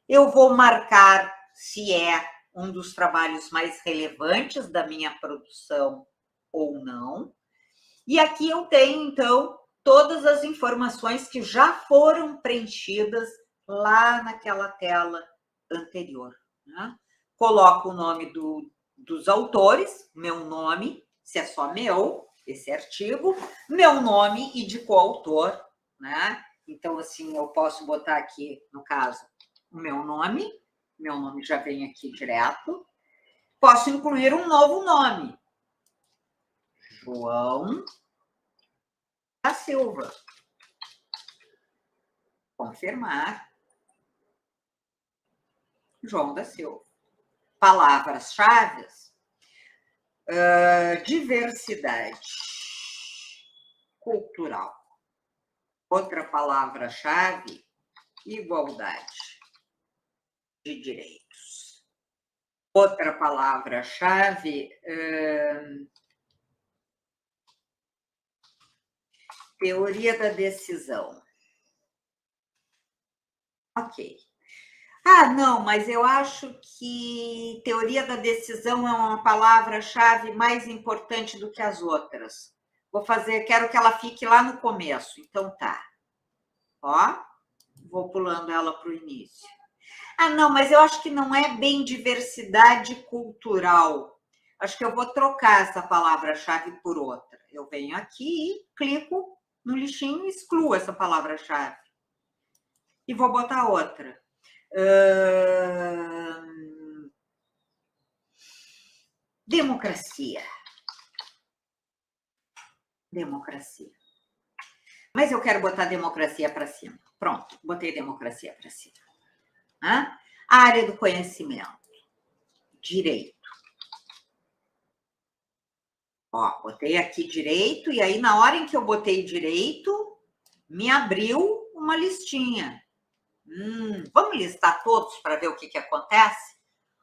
eu vou marcar se é um dos trabalhos mais relevantes da minha produção ou não. E aqui eu tenho, então, todas as informações que já foram preenchidas lá naquela tela anterior, né? Coloco o nome dos autores, meu nome, se é só meu, esse artigo, meu nome e de coautor, né? Então, assim, eu posso botar aqui, no caso, o meu nome já vem aqui direto. Posso incluir um novo nome, João da Silva. Confirmar. João da Silva. Palavras-chave. Diversidade cultural. Outra palavra-chave, igualdade de direitos. Outra palavra-chave, teoria da decisão. Ok. Não, mas eu acho que teoria da decisão é uma palavra-chave mais importante do que as outras. Quero que ela fique lá no começo, então tá. Ó, vou pulando ela para o início. Não, mas eu acho que não é bem diversidade cultural. Acho que eu vou trocar essa palavra-chave por outra. Eu venho aqui e clico no lixinho e excluo essa palavra-chave. E vou botar outra. Democracia. Democracia. Mas eu quero botar democracia para cima. Pronto, botei democracia para cima. A área do conhecimento. Direito. Ó, botei aqui direito, e aí na hora em que eu botei direito, me abriu uma listinha. Vamos listar todos para ver o que acontece?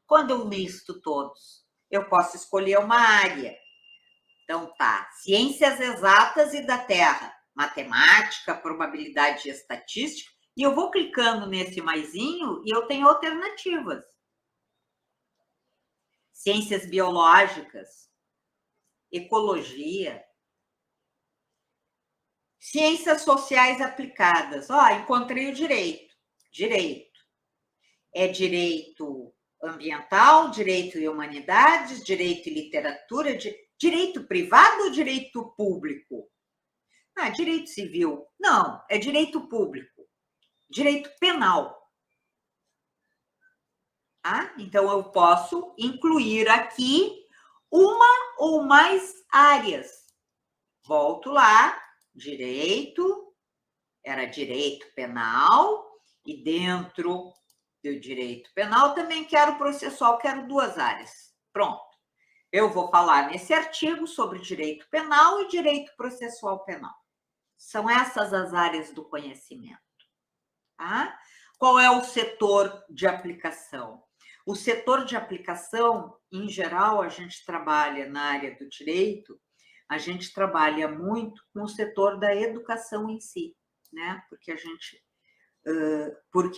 Quando eu listo todos, eu posso escolher uma área. Então, tá, ciências exatas e da Terra, matemática, probabilidade e estatística, e eu vou clicando nesse maisinho e eu tenho alternativas. Ciências biológicas, ecologia, Ciências sociais aplicadas. Ó, encontrei o direito. Direito. É direito ambiental, direito e humanidades, direito e literatura, direito privado ou direito público? Ah, direito civil. Não, é direito público. Direito penal. Ah, então eu posso incluir aqui uma ou mais áreas. Volto lá, direito, era direito penal, e dentro do direito penal também quero processual, quero duas áreas. Pronto. Eu vou falar nesse artigo sobre direito penal e direito processual penal. São essas as áreas do conhecimento. Tá? Qual é o setor de aplicação? O setor de aplicação, em geral, a gente trabalha na área do direito, a gente trabalha muito com o setor da educação em si, né? Porque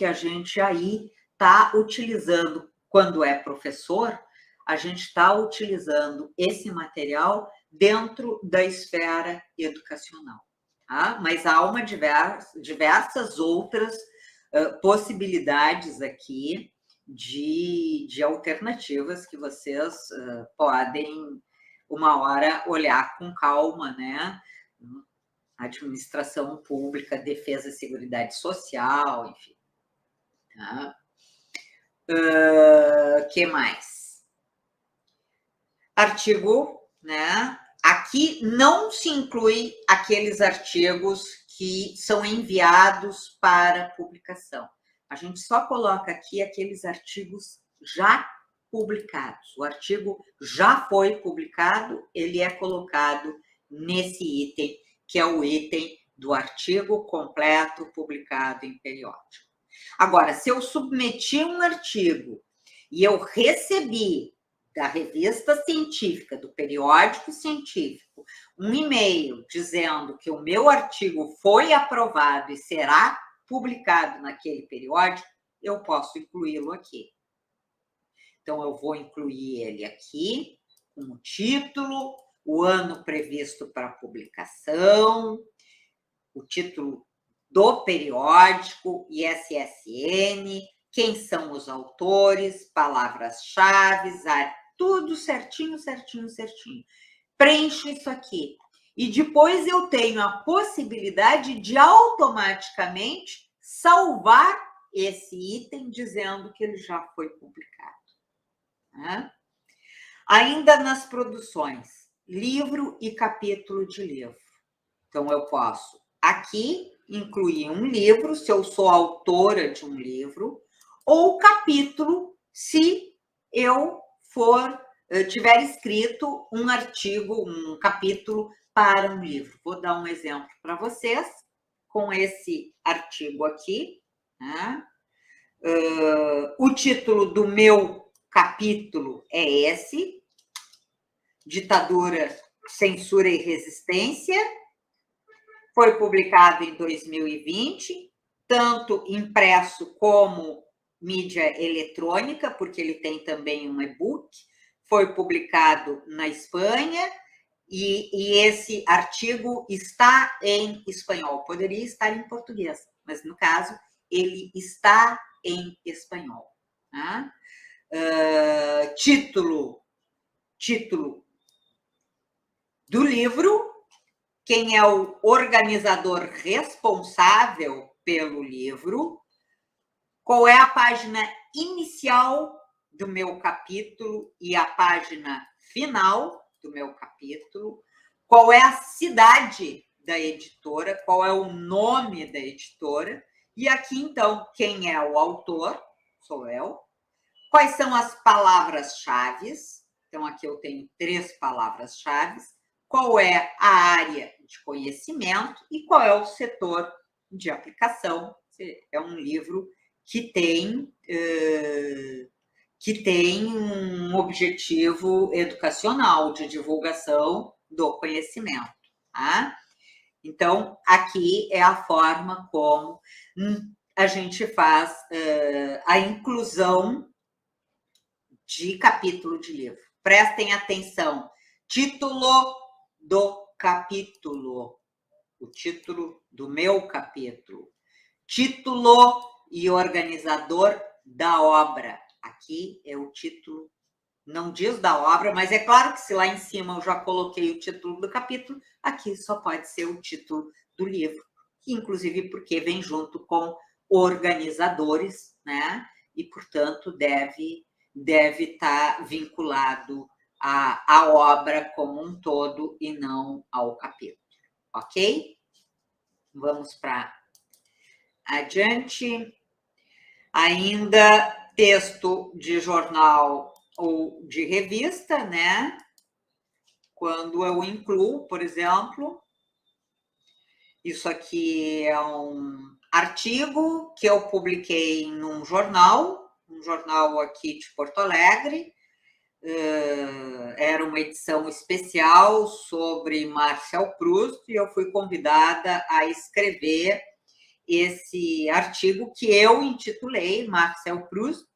a gente aí está utilizando, quando é professor, a gente está utilizando esse material dentro da esfera educacional. Tá? Mas há diversas outras possibilidades aqui de alternativas que vocês podem, uma hora, olhar com calma, né? Administração pública, defesa e seguridade social, enfim. Tá? Que mais? Artigo, né? Aqui não se inclui aqueles artigos que são enviados para publicação. A gente só coloca aqui aqueles artigos já publicados. O artigo já foi publicado, ele é colocado nesse item, que é o item do artigo completo publicado em periódico. Agora, se eu submeti um artigo e eu recebi da revista científica, do periódico científico, um e-mail dizendo que o meu artigo foi aprovado e será publicado naquele periódico, eu posso incluí-lo aqui. Então, eu vou incluir ele aqui, com o título, o ano previsto para publicação, o título do periódico, ISSN, quem são os autores, palavras-chave, tudo certinho, certinho, certinho. Preencho isso aqui. E depois eu tenho a possibilidade de automaticamente salvar esse item dizendo que ele já foi publicado. Né? Ainda nas produções, livro e capítulo de livro. Então, eu posso aqui incluir um livro, se eu sou autora de um livro, ou capítulo, se eu tiver escrito um artigo, um capítulo para um livro. Vou dar um exemplo para vocês com esse artigo aqui. Né? O título do meu capítulo é esse: Ditadura, Censura e Resistência. Foi publicado em 2020, tanto impresso como mídia eletrônica, porque ele tem também um e-book. Foi publicado na Espanha e esse artigo está em espanhol. Poderia estar em português, mas, no caso, ele está em espanhol. Tá? Título do livro, quem é o organizador responsável pelo livro, qual é a página inicial do meu capítulo e a página final do meu capítulo, qual é a cidade da editora, qual é o nome da editora, e aqui, então, quem é o autor, sou eu, quais são as palavras-chave, então aqui eu tenho 3 palavras-chave, qual é a área de conhecimento e qual é o setor de aplicação. É um livro que tem um objetivo educacional, de divulgação do conhecimento. Tá? Então, aqui é a forma como a gente faz a inclusão de capítulo de livro. Prestem atenção. Título do capítulo. o título do meu capítulo. Título e organizador da obra. Aqui é o título, não diz da obra, mas é claro que se lá em cima eu já coloquei o título do capítulo, aqui só pode ser o título do livro, que inclusive porque vem junto com organizadores, né? E, portanto, deve estar vinculado à obra como um todo e não ao capítulo, ok? Vamos para adiante. Ainda texto de jornal ou de revista, né? Quando eu incluo, por exemplo, isso aqui é um artigo que eu publiquei num jornal, um jornal aqui de Porto Alegre. Era uma edição especial sobre Marcel Proust e eu fui convidada a escrever esse artigo que eu intitulei Marcel Proust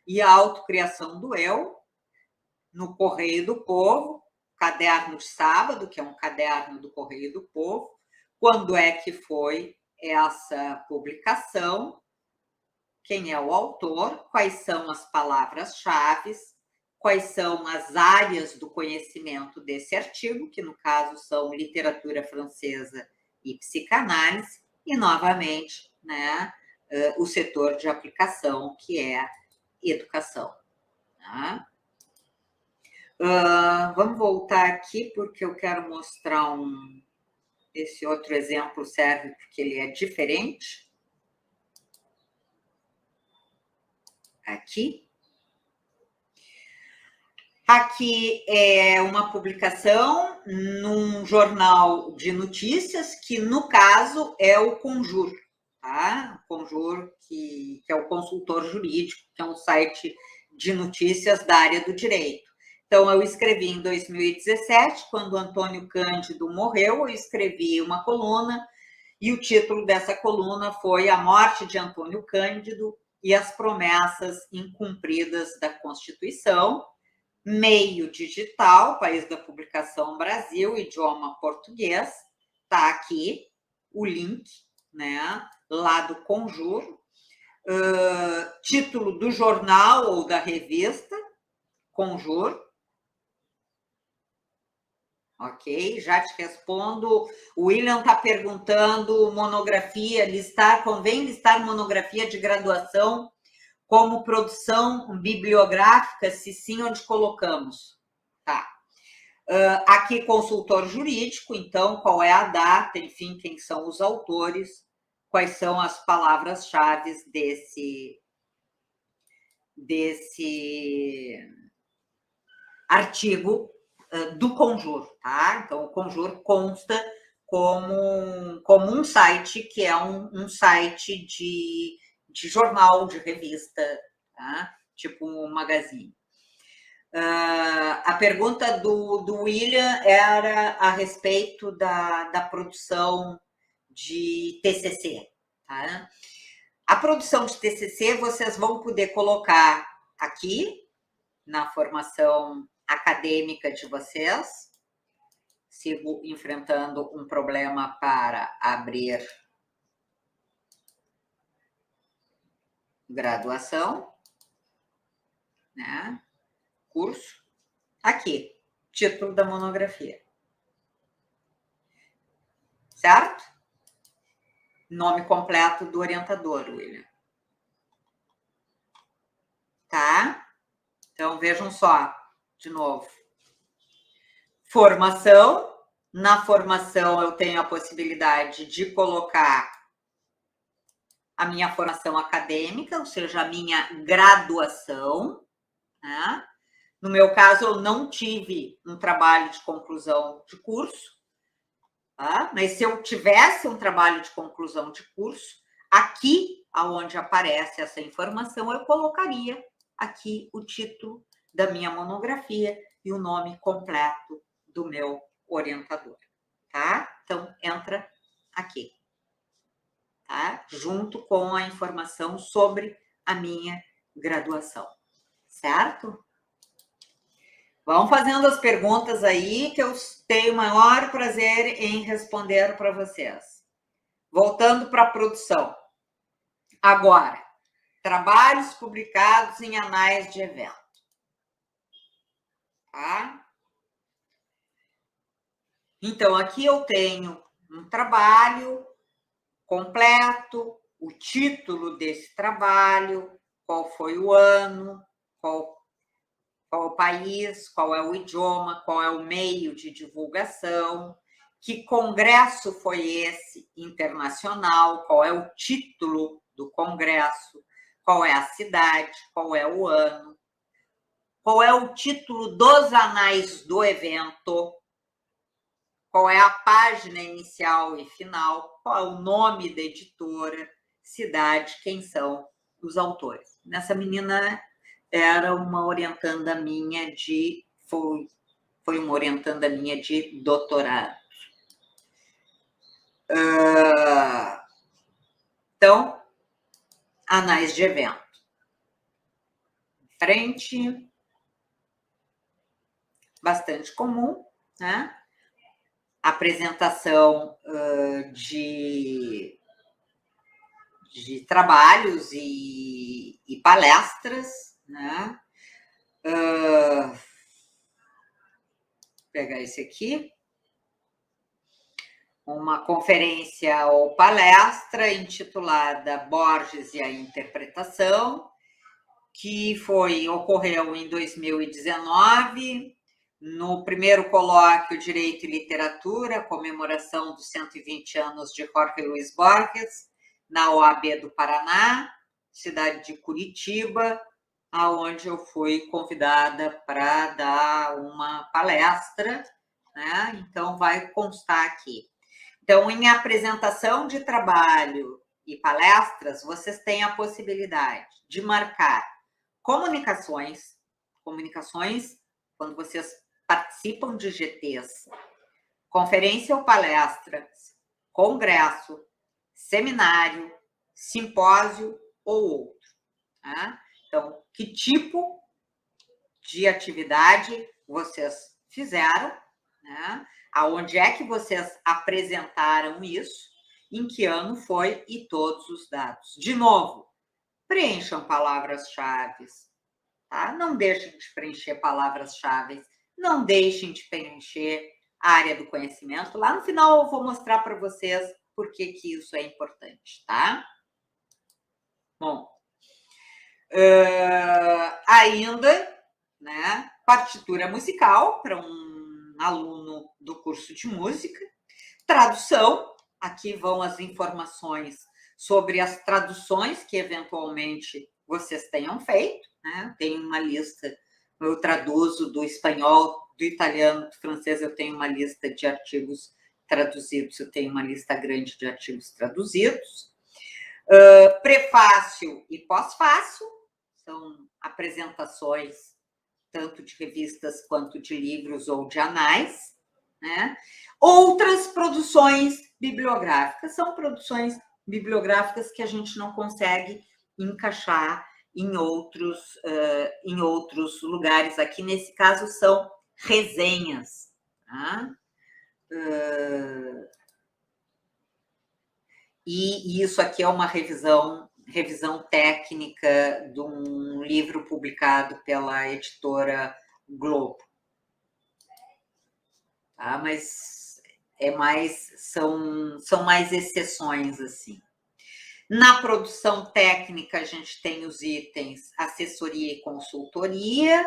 e a autocriação do eu, no Correio do Povo, caderno de sábado, que é um caderno do Correio do Povo. Quando é que foi essa publicação? Quem é o autor? Quais são as palavras-chave? Quais são as áreas do conhecimento desse artigo, que no caso são literatura francesa e psicanálise, e novamente, né, o setor de aplicação, que é educação. Tá? Vamos voltar aqui, porque eu quero mostrar esse outro exemplo serve porque ele é diferente. Aqui. Aqui é uma publicação num jornal de notícias, que no caso é o Conjur, tá? O Conjur, que é o Consultor Jurídico, que é um site de notícias da área do direito. Então, eu escrevi em 2017, quando Antônio Cândido morreu, eu escrevi uma coluna, e o título dessa coluna foi A Morte de Antônio Cândido e as Promessas Incumpridas da Constituição. Meio digital, país da publicação Brasil, idioma português. Tá aqui o link, né, lá do Conjur. Título do jornal ou da revista, Conjur. Ok, já te respondo. O William está perguntando monografia, convém listar monografia de graduação como produção bibliográfica, se sim, onde colocamos? Tá. Aqui, consultor jurídico, então, qual é a data, enfim, quem são os autores, quais são as palavras-chave desse artigo do Conjur, tá? Então, o Conjur consta como um site que é um site de jornal, de revista, tá? Tipo um magazine. A pergunta do William era a respeito da produção de TCC, tá? A produção de TCC vocês vão poder colocar aqui na formação acadêmica de vocês. Sigo enfrentando um problema para abrir graduação, né? Curso. Aqui, título da monografia. Certo? Nome completo do orientador, William. Tá? Então, vejam só, de novo. Formação. Na formação, eu tenho a possibilidade de colocar a minha formação acadêmica, ou seja, a minha graduação, né? No meu caso, eu não tive um trabalho de conclusão de curso, tá? Mas se eu tivesse um trabalho de conclusão de curso, aqui, aonde aparece essa informação, eu colocaria aqui o título da minha monografia e o nome completo do meu orientador, tá? Então, entra aqui, tá? Junto com a informação sobre a minha graduação, certo? Vão fazendo as perguntas aí, que eu tenho o maior prazer em responder para vocês. Voltando para a produção. Agora, trabalhos publicados em anais de evento. Tá? Então, aqui eu tenho um trabalho completo, o título desse trabalho, qual foi o ano, qual o país, qual é o idioma, qual é o meio de divulgação, que congresso foi esse internacional, qual é o título do congresso, qual é a cidade, qual é o ano, qual é o título dos anais do evento, qual é a página inicial e final, qual é o nome da editora, cidade, quem são os autores. Nessa menina era uma orientanda minha foi uma orientanda minha de doutorado. Então, anais de evento. Frente, bastante comum, né? Apresentação de trabalhos e palestras, né? Vou pegar esse aqui. Uma conferência ou palestra intitulada Borges e a Interpretação, que ocorreu em 2019, no primeiro colóquio Direito e Literatura, comemoração dos 120 anos de Jorge Luis Borges, na OAB do Paraná, cidade de Curitiba, aonde eu fui convidada para dar uma palestra, né? Então, vai constar aqui. Então, em apresentação de trabalho e palestras, vocês têm a possibilidade de marcar comunicações, quando vocês participam de GTs, conferência ou palestra, congresso, seminário, simpósio ou outro. Tá? Então, que tipo de atividade vocês fizeram, né? Aonde é que vocês apresentaram isso, em que ano foi e todos os dados. De novo, preencham palavras-chave, tá? Não deixem de preencher palavras-chave, não deixem de preencher a área do conhecimento. Lá no final eu vou mostrar para vocês por que isso é importante, tá? Bom, ainda, né, partitura musical para um aluno do curso de música, tradução, aqui vão as informações sobre as traduções que eventualmente vocês tenham feito, né? Tem uma lista, eu traduzo do espanhol, do italiano, do francês, eu tenho uma lista de artigos traduzidos, eu tenho uma lista grande de artigos traduzidos. Prefácio e pós-fácio, são apresentações tanto de revistas quanto de livros ou de anais, né? Outras produções bibliográficas, são produções bibliográficas que a gente não consegue encaixar em outros lugares. Aqui, nesse caso, são resenhas. Tá? E isso aqui é uma revisão técnica de um livro publicado pela editora Globo. Tá? Mas são mais exceções, assim. Na produção técnica, a gente tem os itens assessoria e consultoria,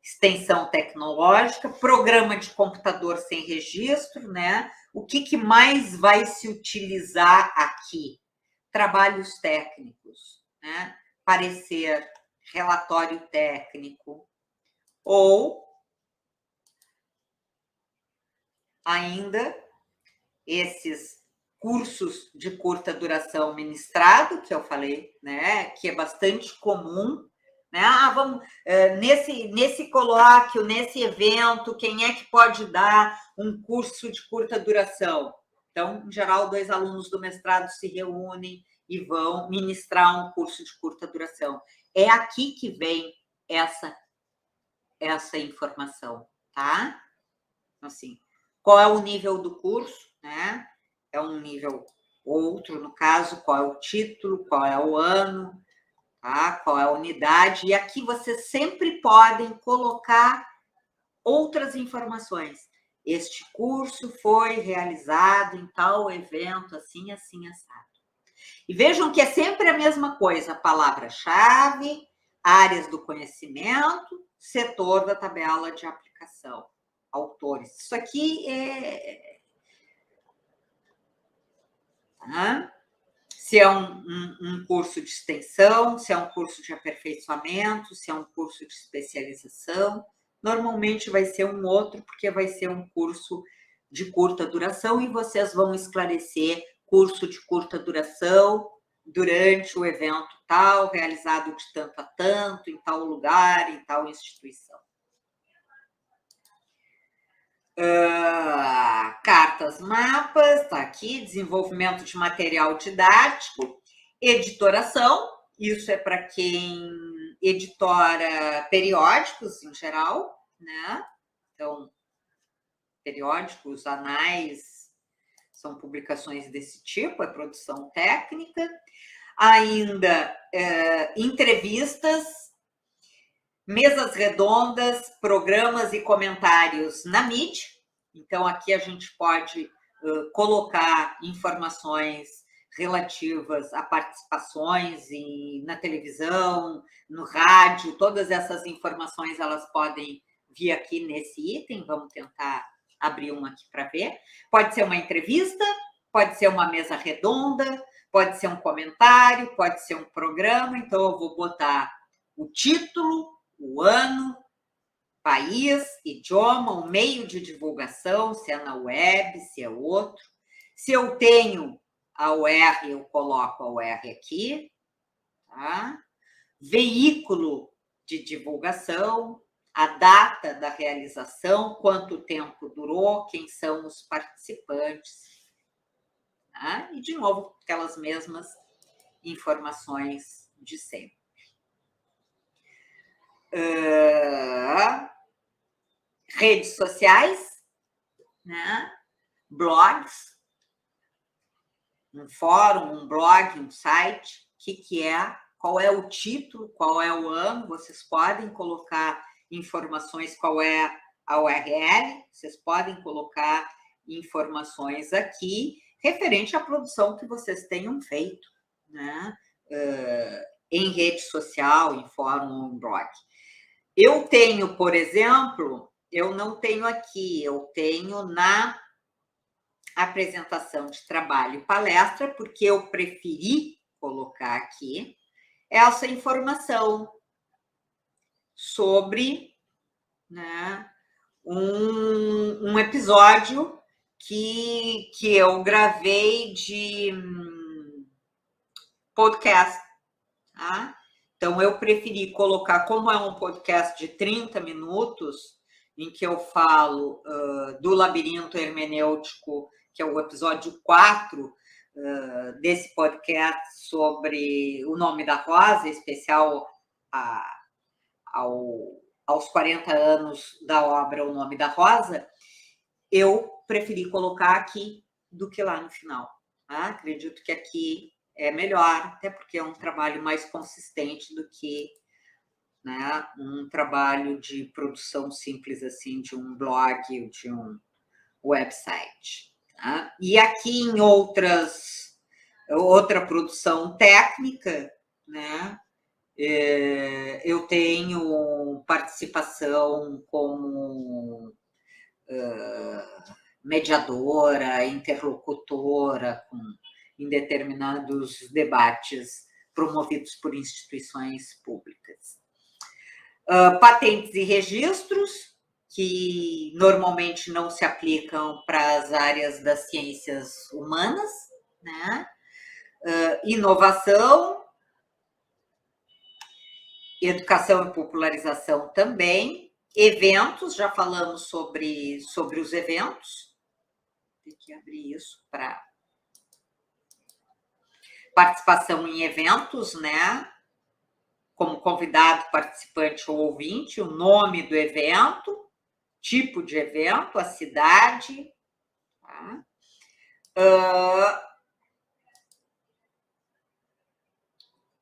extensão tecnológica, programa de computador sem registro, né? O que mais vai se utilizar aqui? Trabalhos técnicos, né? Parecer, relatório técnico, ou ainda esses cursos de curta duração ministrado, que eu falei, né? Que é bastante comum, né? Vamos, nesse colóquio, nesse evento, quem é que pode dar um curso de curta duração? Então, em geral, 2 alunos do mestrado se reúnem e vão ministrar um curso de curta duração. É aqui que vem essa informação, tá? Assim, qual é o nível do curso, né? É um nível outro, no caso, qual é o título, qual é o ano, tá? Qual é a unidade. E aqui vocês sempre podem colocar outras informações. Este curso foi realizado em tal evento, assim, assim, assado. E vejam que é sempre a mesma coisa, palavra-chave, áreas do conhecimento, setor da tabela de aplicação, autores. Isso aqui é... Tá? Se é um curso de extensão, se é um curso de aperfeiçoamento, se é um curso de especialização, normalmente vai ser um outro, porque vai ser um curso de curta duração e vocês vão esclarecer curso de curta duração durante o evento tal, realizado de tanto a tanto, em tal lugar, em tal instituição. Cartas, mapas, tá aqui, desenvolvimento de material didático, editoração, isso é para quem editora periódicos em geral, né? Então, periódicos, anais, são publicações desse tipo, é produção técnica. Ainda entrevistas, mesas redondas, programas e comentários na mídia. Então, aqui a gente pode colocar informações relativas a participações na televisão, no rádio, todas essas informações elas podem vir aqui nesse item. Vamos tentar abrir um aqui para ver. Pode ser uma entrevista, pode ser uma mesa redonda, pode ser um comentário, pode ser um programa. Então, eu vou botar o título, o ano, país, idioma, o meio de divulgação, se é na web, se é outro. Se eu tenho a UR, eu coloco a UR aqui, tá? Veículo de divulgação, a data da realização, quanto tempo durou, quem são os participantes, tá? E, de novo, aquelas mesmas informações de sempre. Redes sociais, né? Blogs, um fórum, um blog, um site, o que é, qual é o título, qual é o ano, vocês podem colocar informações, qual é a URL, vocês podem colocar informações aqui referente à produção que vocês tenham feito, né? Em rede social, em fórum ou em blog. Eu tenho, por exemplo, eu não tenho aqui, eu tenho na apresentação de trabalho e palestra, porque eu preferi colocar aqui essa informação sobre, né, um episódio que eu gravei de podcast, tá? Então, eu preferi colocar, como é um podcast de 30 minutos, em que eu falo do labirinto hermenêutico, que é o episódio 4 desse podcast sobre o nome da Rosa, especial aos 40 anos da obra O Nome da Rosa, eu preferi colocar aqui do que lá no final. Tá? Acredito que aqui é melhor, até porque é um trabalho mais consistente do que, né, um trabalho de produção simples assim, de um blog, de um website. Tá? E aqui em outra produção técnica, né, eu tenho participação como mediadora, interlocutora em determinados debates promovidos por instituições públicas. Patentes e registros, que normalmente não se aplicam para as áreas das ciências humanas, né? Inovação, educação e popularização também. Eventos, já falamos sobre os eventos. Tem que abrir isso para participação em eventos, né? como convidado, participante ou ouvinte, o nome do evento, tipo de evento, a cidade, tá?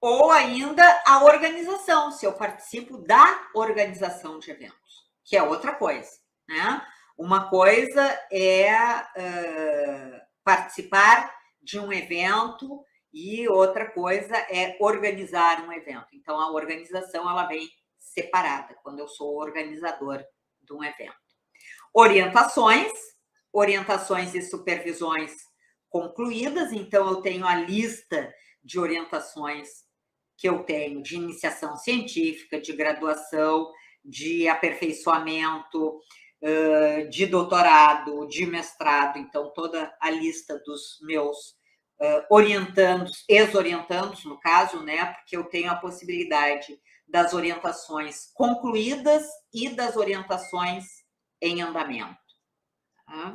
Ou ainda a organização, se eu participo da organização de eventos, que é outra coisa, né? Uma coisa é participar de um evento e outra coisa é organizar um evento. Então, a organização, ela vem separada, quando eu sou organizador de um evento. Orientações e supervisões concluídas. Então, eu tenho a lista de orientações que eu tenho de iniciação científica, de graduação, de aperfeiçoamento, de doutorado, de mestrado. Então, toda a lista dos meus orientandos, ex-orientandos, no caso, né? Porque eu tenho a possibilidade das orientações concluídas e das orientações em andamento. Tá?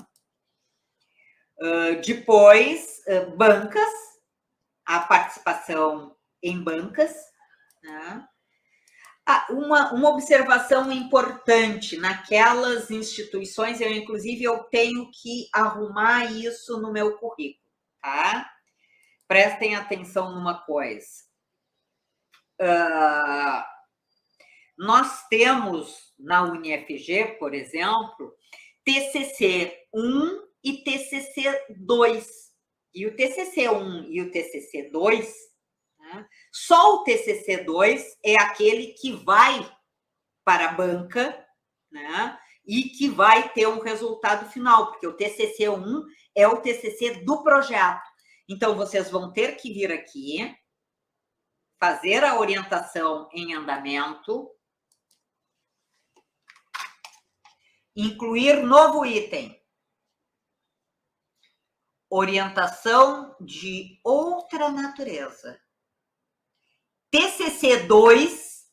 Depois, bancas, a participação em bancas. Tá? Uma observação importante naquelas instituições, inclusive, eu tenho que arrumar isso no meu currículo, tá? Prestem atenção numa coisa. Nós temos na UniFG, por exemplo, TCC1 e TCC2. E o TCC1 e o TCC2, né? Só o TCC2 é aquele que vai para a banca, né? E que vai ter um resultado final, porque o TCC1 é o TCC do projeto. Então, vocês vão ter que vir aqui, fazer a orientação em andamento, incluir novo item, orientação de outra natureza. TCC2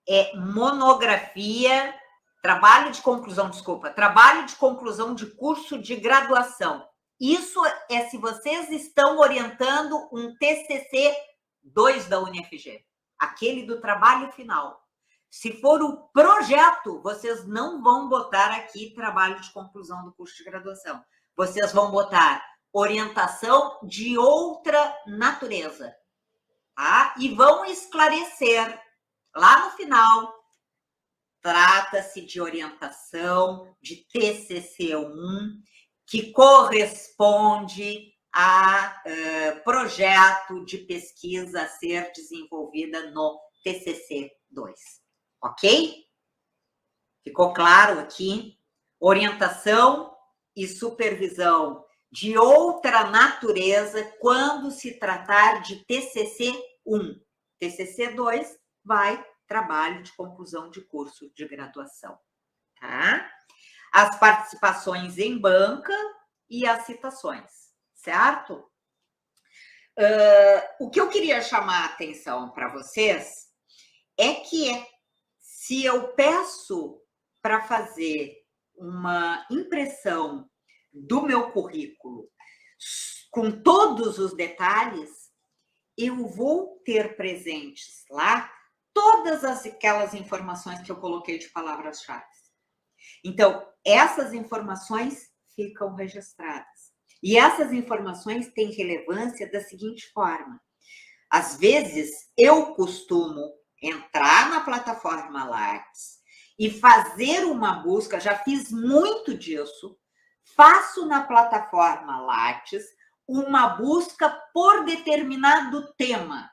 é monografia, trabalho de conclusão de curso de graduação. Isso é se vocês estão orientando um TCC2 da UniFG, aquele do trabalho final. Se for o projeto, vocês não vão botar aqui trabalho de conclusão do curso de graduação. Vocês vão botar orientação de outra natureza, tá? E vão esclarecer lá no final. Trata-se de orientação de TCC1, que corresponde a projeto de pesquisa a ser desenvolvida no TCC2. Ok? Ficou claro aqui? Orientação e supervisão de outra natureza quando se tratar de TCC1. TCC2 vai trabalho de conclusão de curso de graduação. Tá? As participações em banca e as citações, certo? O que eu queria chamar a atenção para vocês é que se eu peço para fazer uma impressão do meu currículo com todos os detalhes, eu vou ter presentes lá todas aquelas informações que eu coloquei de palavras-chave. Então, essas informações ficam registradas. E essas informações têm relevância da seguinte forma. Às vezes, eu costumo entrar na plataforma Lattes e fazer uma busca, já fiz muito disso, faço na plataforma Lattes uma busca por determinado tema.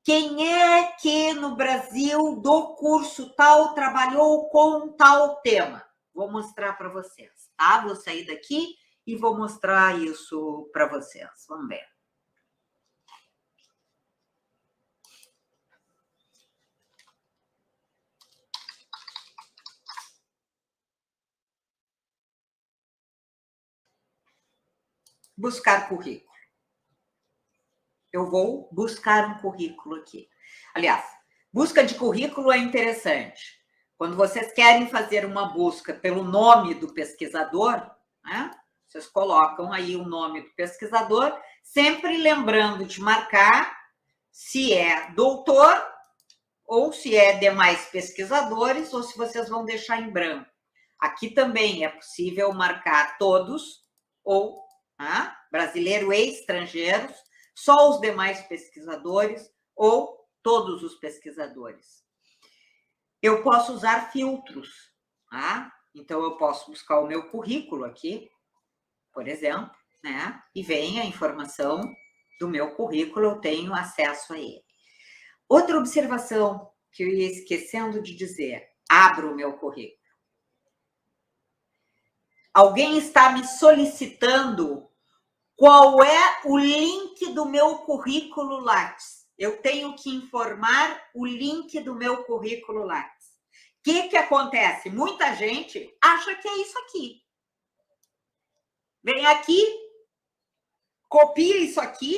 Quem é que no Brasil do curso tal trabalhou com tal tema? Vou mostrar para vocês, tá? Vou sair daqui e vou mostrar isso para vocês. Vamos ver. Buscar currículo. Eu vou buscar um currículo aqui. Aliás, busca de currículo é interessante. Quando vocês querem fazer uma busca pelo nome do pesquisador, né? Vocês colocam aí o nome do pesquisador, sempre lembrando de marcar se é doutor ou se é demais pesquisadores, ou se vocês vão deixar em branco. Aqui também é possível marcar todos, ou brasileiro e estrangeiros, só os demais pesquisadores, ou todos os pesquisadores. Eu posso usar filtros, tá? Então, eu posso buscar o meu currículo aqui, por exemplo, né? E vem a informação do meu currículo, eu tenho acesso a ele. Outra observação que eu ia esquecendo de dizer, abro o meu currículo. Alguém está me solicitando qual é o link do meu currículo Lattes. Eu tenho que informar o link do meu currículo Lattes. O que acontece? Muita gente acha que é isso aqui. Vem aqui, copia isso aqui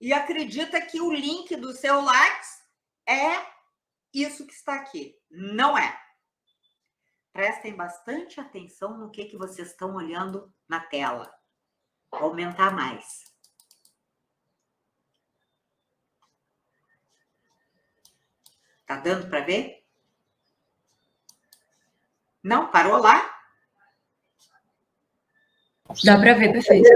e acredita que o link do seu Lattes é isso que está aqui. Não é. Prestem bastante atenção no que vocês estão olhando na tela. Vou aumentar mais. Tá dando para ver? Não? Parou lá? Dá para ver, perfeito.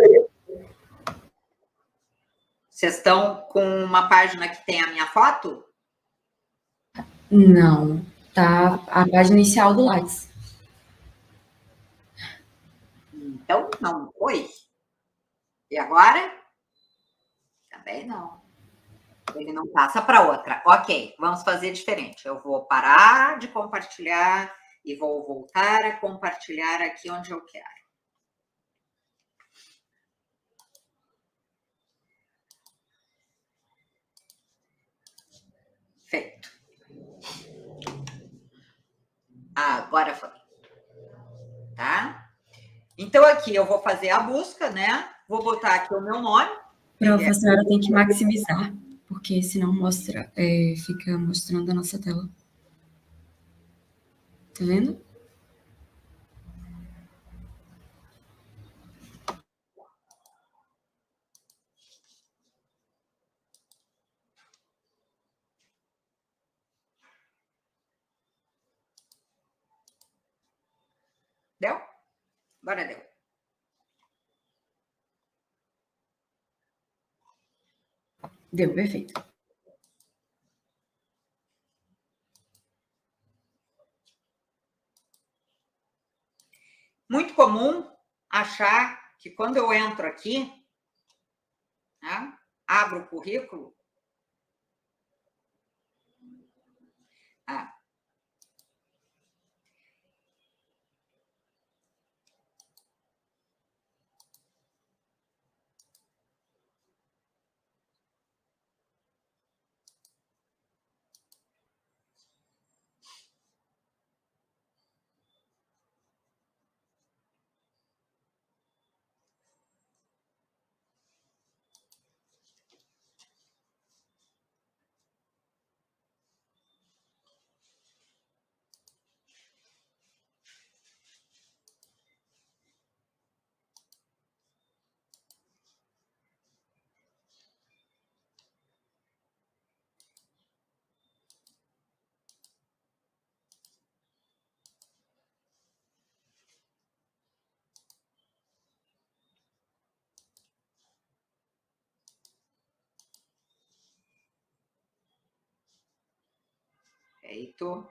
Vocês estão com uma página que tem a minha foto? Não, tá a página inicial do Lattes. Então, não foi. E agora? Também não. Ele não passa para outra. Ok, vamos fazer diferente. Eu vou parar de compartilhar e vou voltar a compartilhar aqui onde eu quero. Feito. Agora foi. Tá? Então, aqui eu vou fazer a busca, né? Vou botar aqui o meu nome. Professora, tem que maximizar, porque senão mostra, fica mostrando a nossa tela. Tá vendo? Deu? Agora deu. Deu, perfeito. Muito comum achar que quando eu entro aqui, né, abro o currículo, feito.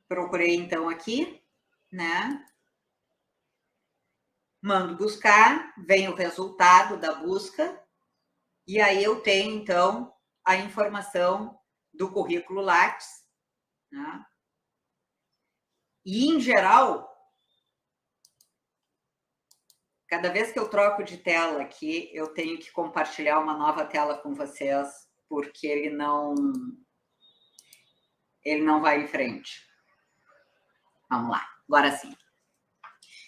Procurei, então, aqui, né? Mando buscar, vem o resultado da busca, e aí eu tenho, então, a informação do currículo Lattes, né? E, em geral, cada vez que eu troco de tela aqui, eu tenho que compartilhar uma nova tela com vocês, porque ele não vai em frente. Vamos lá, agora sim.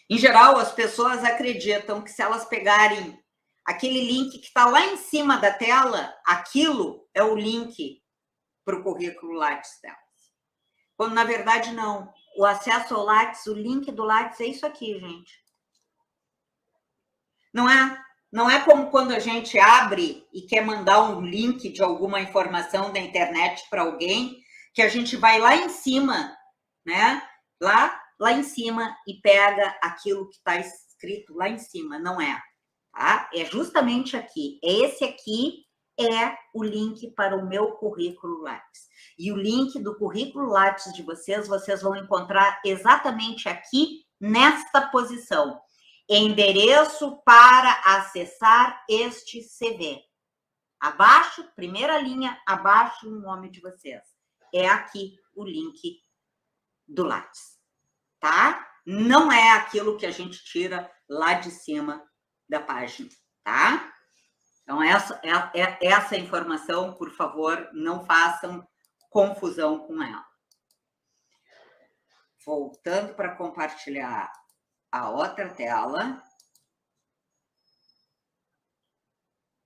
Em geral, as pessoas acreditam que se elas pegarem aquele link que está lá em cima da tela, aquilo é o link para o currículo Lattes delas. Quando, na verdade, não. O acesso ao Lattes, o link do Lattes é isso aqui, gente. Não é como quando a gente abre e quer mandar um link de alguma informação da internet para alguém, que a gente vai lá em cima, né? Lá em cima e pega aquilo que está escrito lá em cima. Não é, tá? É justamente aqui. Esse aqui é o link para o meu currículo Lattes. E o link do currículo Lattes de vocês vão encontrar exatamente aqui, nesta posição. Endereço para acessar este CV. Abaixo, primeira linha, abaixo o nome de vocês. É aqui o link do Lattes, tá? Não é aquilo que a gente tira lá de cima da página, tá? Então, essa informação, por favor, não façam confusão com ela. Voltando para compartilhar a outra tela,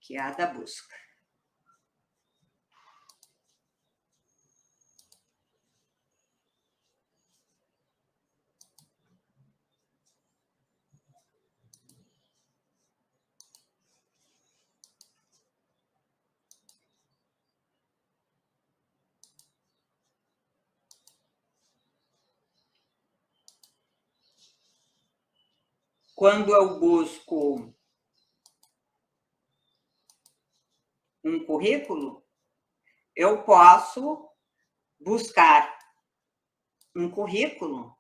que é a da busca. Quando eu busco um currículo, eu posso buscar um currículo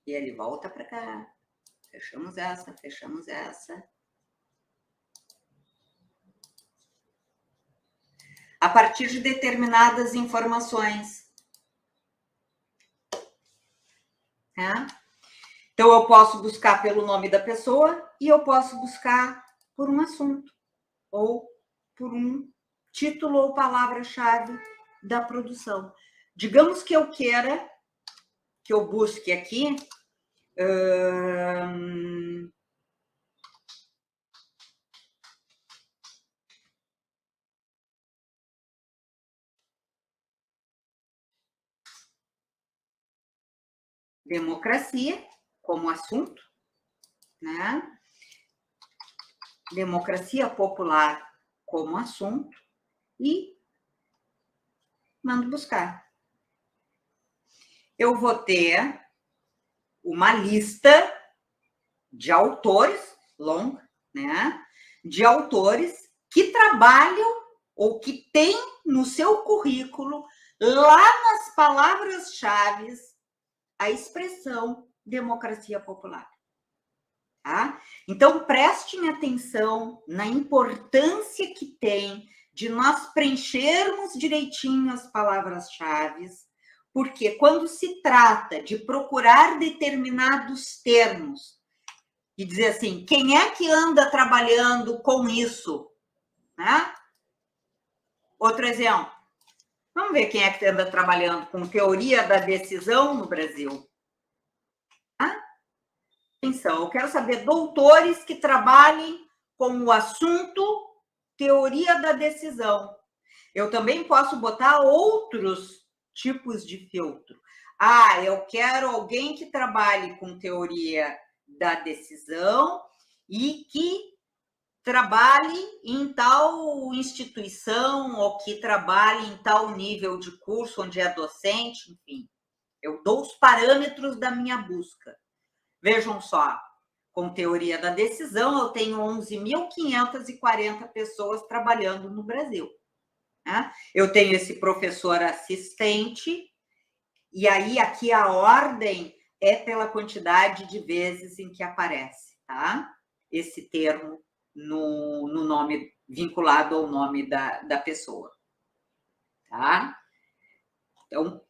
e ele volta para cá. Fechamos essa, fechamos essa. A partir de determinadas informações. Tá? Então, eu posso buscar pelo nome da pessoa e eu posso buscar por um assunto ou por um título ou palavra-chave da produção. Digamos que eu queira que eu busque aqui democracia como assunto, né? Democracia popular como assunto e mando buscar. Eu vou ter uma lista de autores longa, né? De autores que trabalham ou que têm no seu currículo, lá nas palavras-chave, a expressão democracia popular. Tá? Então, prestem atenção na importância que tem de nós preenchermos direitinho as palavras-chave, porque quando se trata de procurar determinados termos e dizer assim, quem é que anda trabalhando com isso? Né? Outro exemplo. Vamos ver quem é que anda trabalhando com teoria da decisão no Brasil. Atenção, eu quero saber doutores que trabalhem com o assunto teoria da decisão. Eu também posso botar outros tipos de filtro. Eu quero alguém que trabalhe com teoria da decisão e que trabalhe em tal instituição ou que trabalhe em tal nível de curso onde é docente, enfim. Eu dou os parâmetros da minha busca. Vejam só, com teoria da decisão, eu tenho 11.540 pessoas trabalhando no Brasil. Né? Eu tenho esse professor assistente, e aí aqui a ordem é pela quantidade de vezes em que aparece, tá? Esse termo no nome, vinculado ao nome da pessoa. Tá? Então,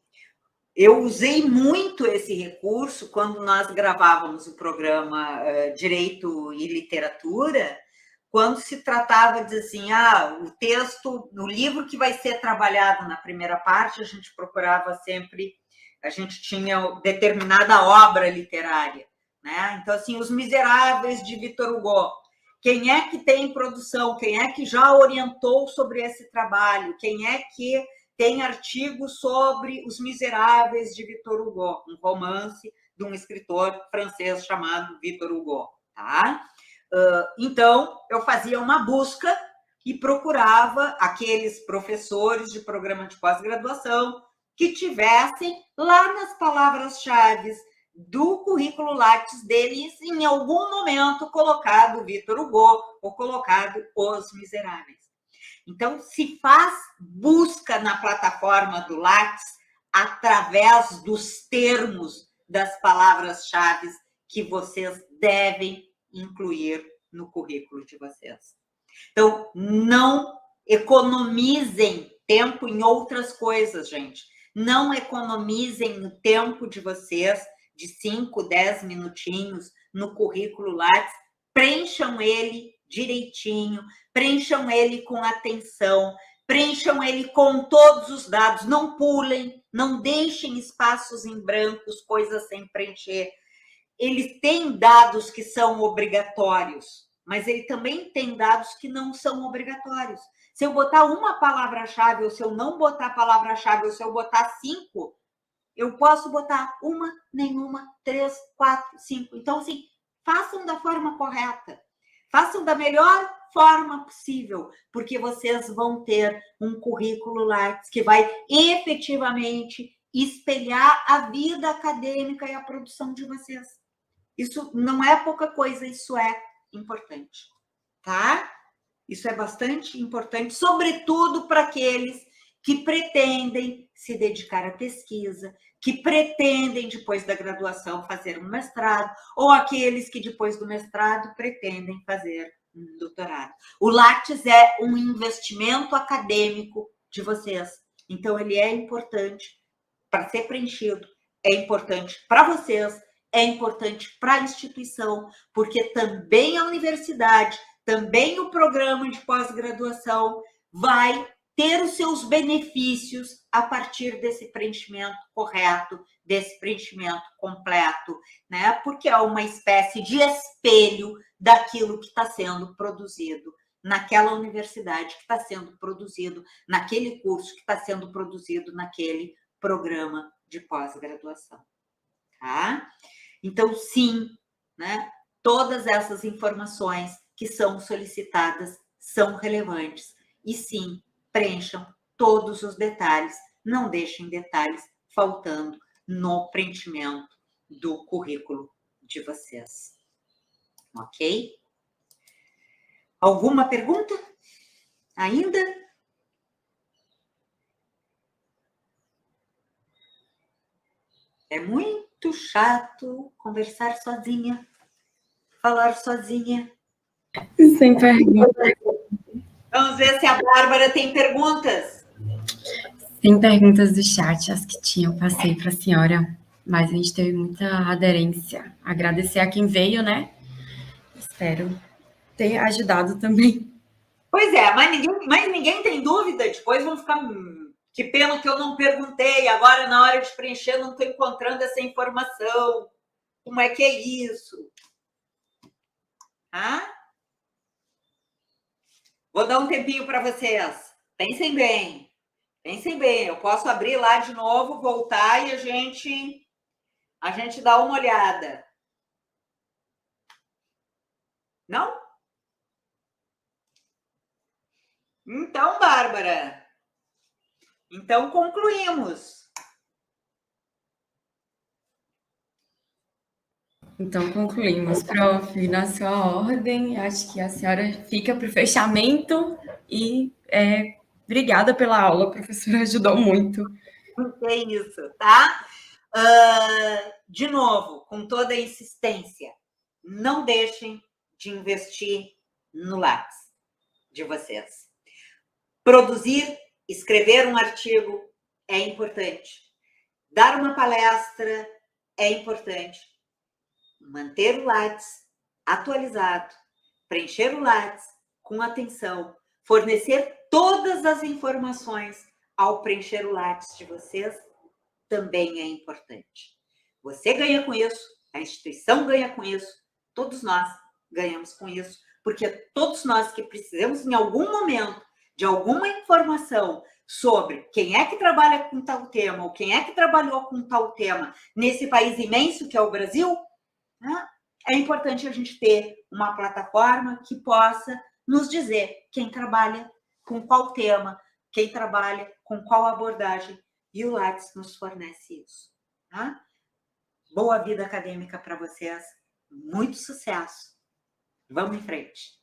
eu usei muito esse recurso quando nós gravávamos o programa Direito e Literatura, quando se tratava de assim, o texto, o livro que vai ser trabalhado na primeira parte, a gente procurava sempre a gente tinha determinada obra literária, né? Então, assim, Os Miseráveis, de Victor Hugo. Quem é que tem produção? Quem é que já orientou sobre esse trabalho? Quem é que tem artigos sobre Os Miseráveis, de Victor Hugo, um romance de um escritor francês chamado Victor Hugo, tá? Então, eu fazia uma busca e procurava aqueles professores de programa de pós-graduação que tivessem lá nas palavras-chave do currículo Lattes deles, em algum momento, colocado Victor Hugo ou colocado Os Miseráveis. Então, se faz busca na plataforma do Lattes através dos termos das palavras-chave que vocês devem incluir no currículo de vocês. Então, não economizem tempo em outras coisas, gente. Não economizem o tempo de vocês, de 5, 10 minutinhos, no currículo Lattes. Preencham ele direitinho, preencham ele com atenção, preencham ele com todos os dados, não pulem, não deixem espaços em brancos, coisas sem preencher. Ele tem dados que são obrigatórios, mas ele também tem dados que não são obrigatórios. Se eu botar uma palavra-chave, ou se eu não botar a palavra-chave, ou se eu botar 5, eu posso botar uma, nenhuma, 3, 4, 5. Então, assim, façam da forma correta. Façam da melhor forma possível, porque vocês vão ter um currículo Lattes que vai efetivamente espelhar a vida acadêmica e a produção de vocês. Isso não é pouca coisa, isso é importante, tá? Isso é bastante importante, sobretudo para aqueles que pretendem se dedicar à pesquisa, que pretendem, depois da graduação, fazer um mestrado, ou aqueles que, depois do mestrado, pretendem fazer um doutorado. O Lattes é um investimento acadêmico de vocês, então ele é importante para ser preenchido, é importante para vocês, é importante para a instituição, porque também a universidade, também o programa de pós-graduação vai ter os seus benefícios a partir desse preenchimento correto, desse preenchimento completo, né? Porque é uma espécie de espelho daquilo que está sendo produzido naquela universidade, que está sendo produzido naquele curso, que está sendo produzido naquele programa de pós-graduação, tá? Então, sim, né? Todas essas informações que são solicitadas são relevantes e, sim, preencham todos os detalhes, não deixem detalhes faltando no preenchimento do currículo de vocês. Ok? Alguma pergunta? Ainda? É muito chato conversar sozinha, falar sozinha. Sem pergunta. Vamos ver se a Bárbara tem perguntas. Sem perguntas do chat, as que tinha, eu passei para a senhora, mas a gente teve muita aderência. Agradecer a quem veio, né? Espero ter ajudado também. Pois é, mas ninguém tem dúvida. Depois vão ficar... Que pena que eu não perguntei. Agora, na hora de preencher, não estou encontrando essa informação. Como é que é isso? Ah? Vou dar um tempinho para vocês. Pensem bem. Pensem bem. Eu posso abrir lá de novo, voltar e a gente dá uma olhada. Não? Então, Bárbara. Então, concluímos. Então, concluímos, prof, na sua ordem. Acho que a senhora fica para o fechamento e obrigada pela aula, a professora ajudou muito. É isso, tá? De novo, com toda a insistência, não deixem de investir no Lattes de vocês. Produzir, escrever um artigo é importante. Dar uma palestra é importante. Manter o Lattes atualizado, preencher o Lattes com atenção, fornecer todas as informações ao preencher o Lattes de vocês também é importante. Você ganha com isso, a instituição ganha com isso, todos nós ganhamos com isso, porque todos nós que precisamos, em algum momento, de alguma informação sobre quem é que trabalha com tal tema, ou quem é que trabalhou com tal tema nesse país imenso que é o Brasil, né? É importante a gente ter uma plataforma que possa nos dizer quem trabalha com qual tema, quem trabalha com qual abordagem, e o Lattes nos fornece isso. Tá? Boa vida acadêmica para vocês, muito sucesso. Vamos em frente.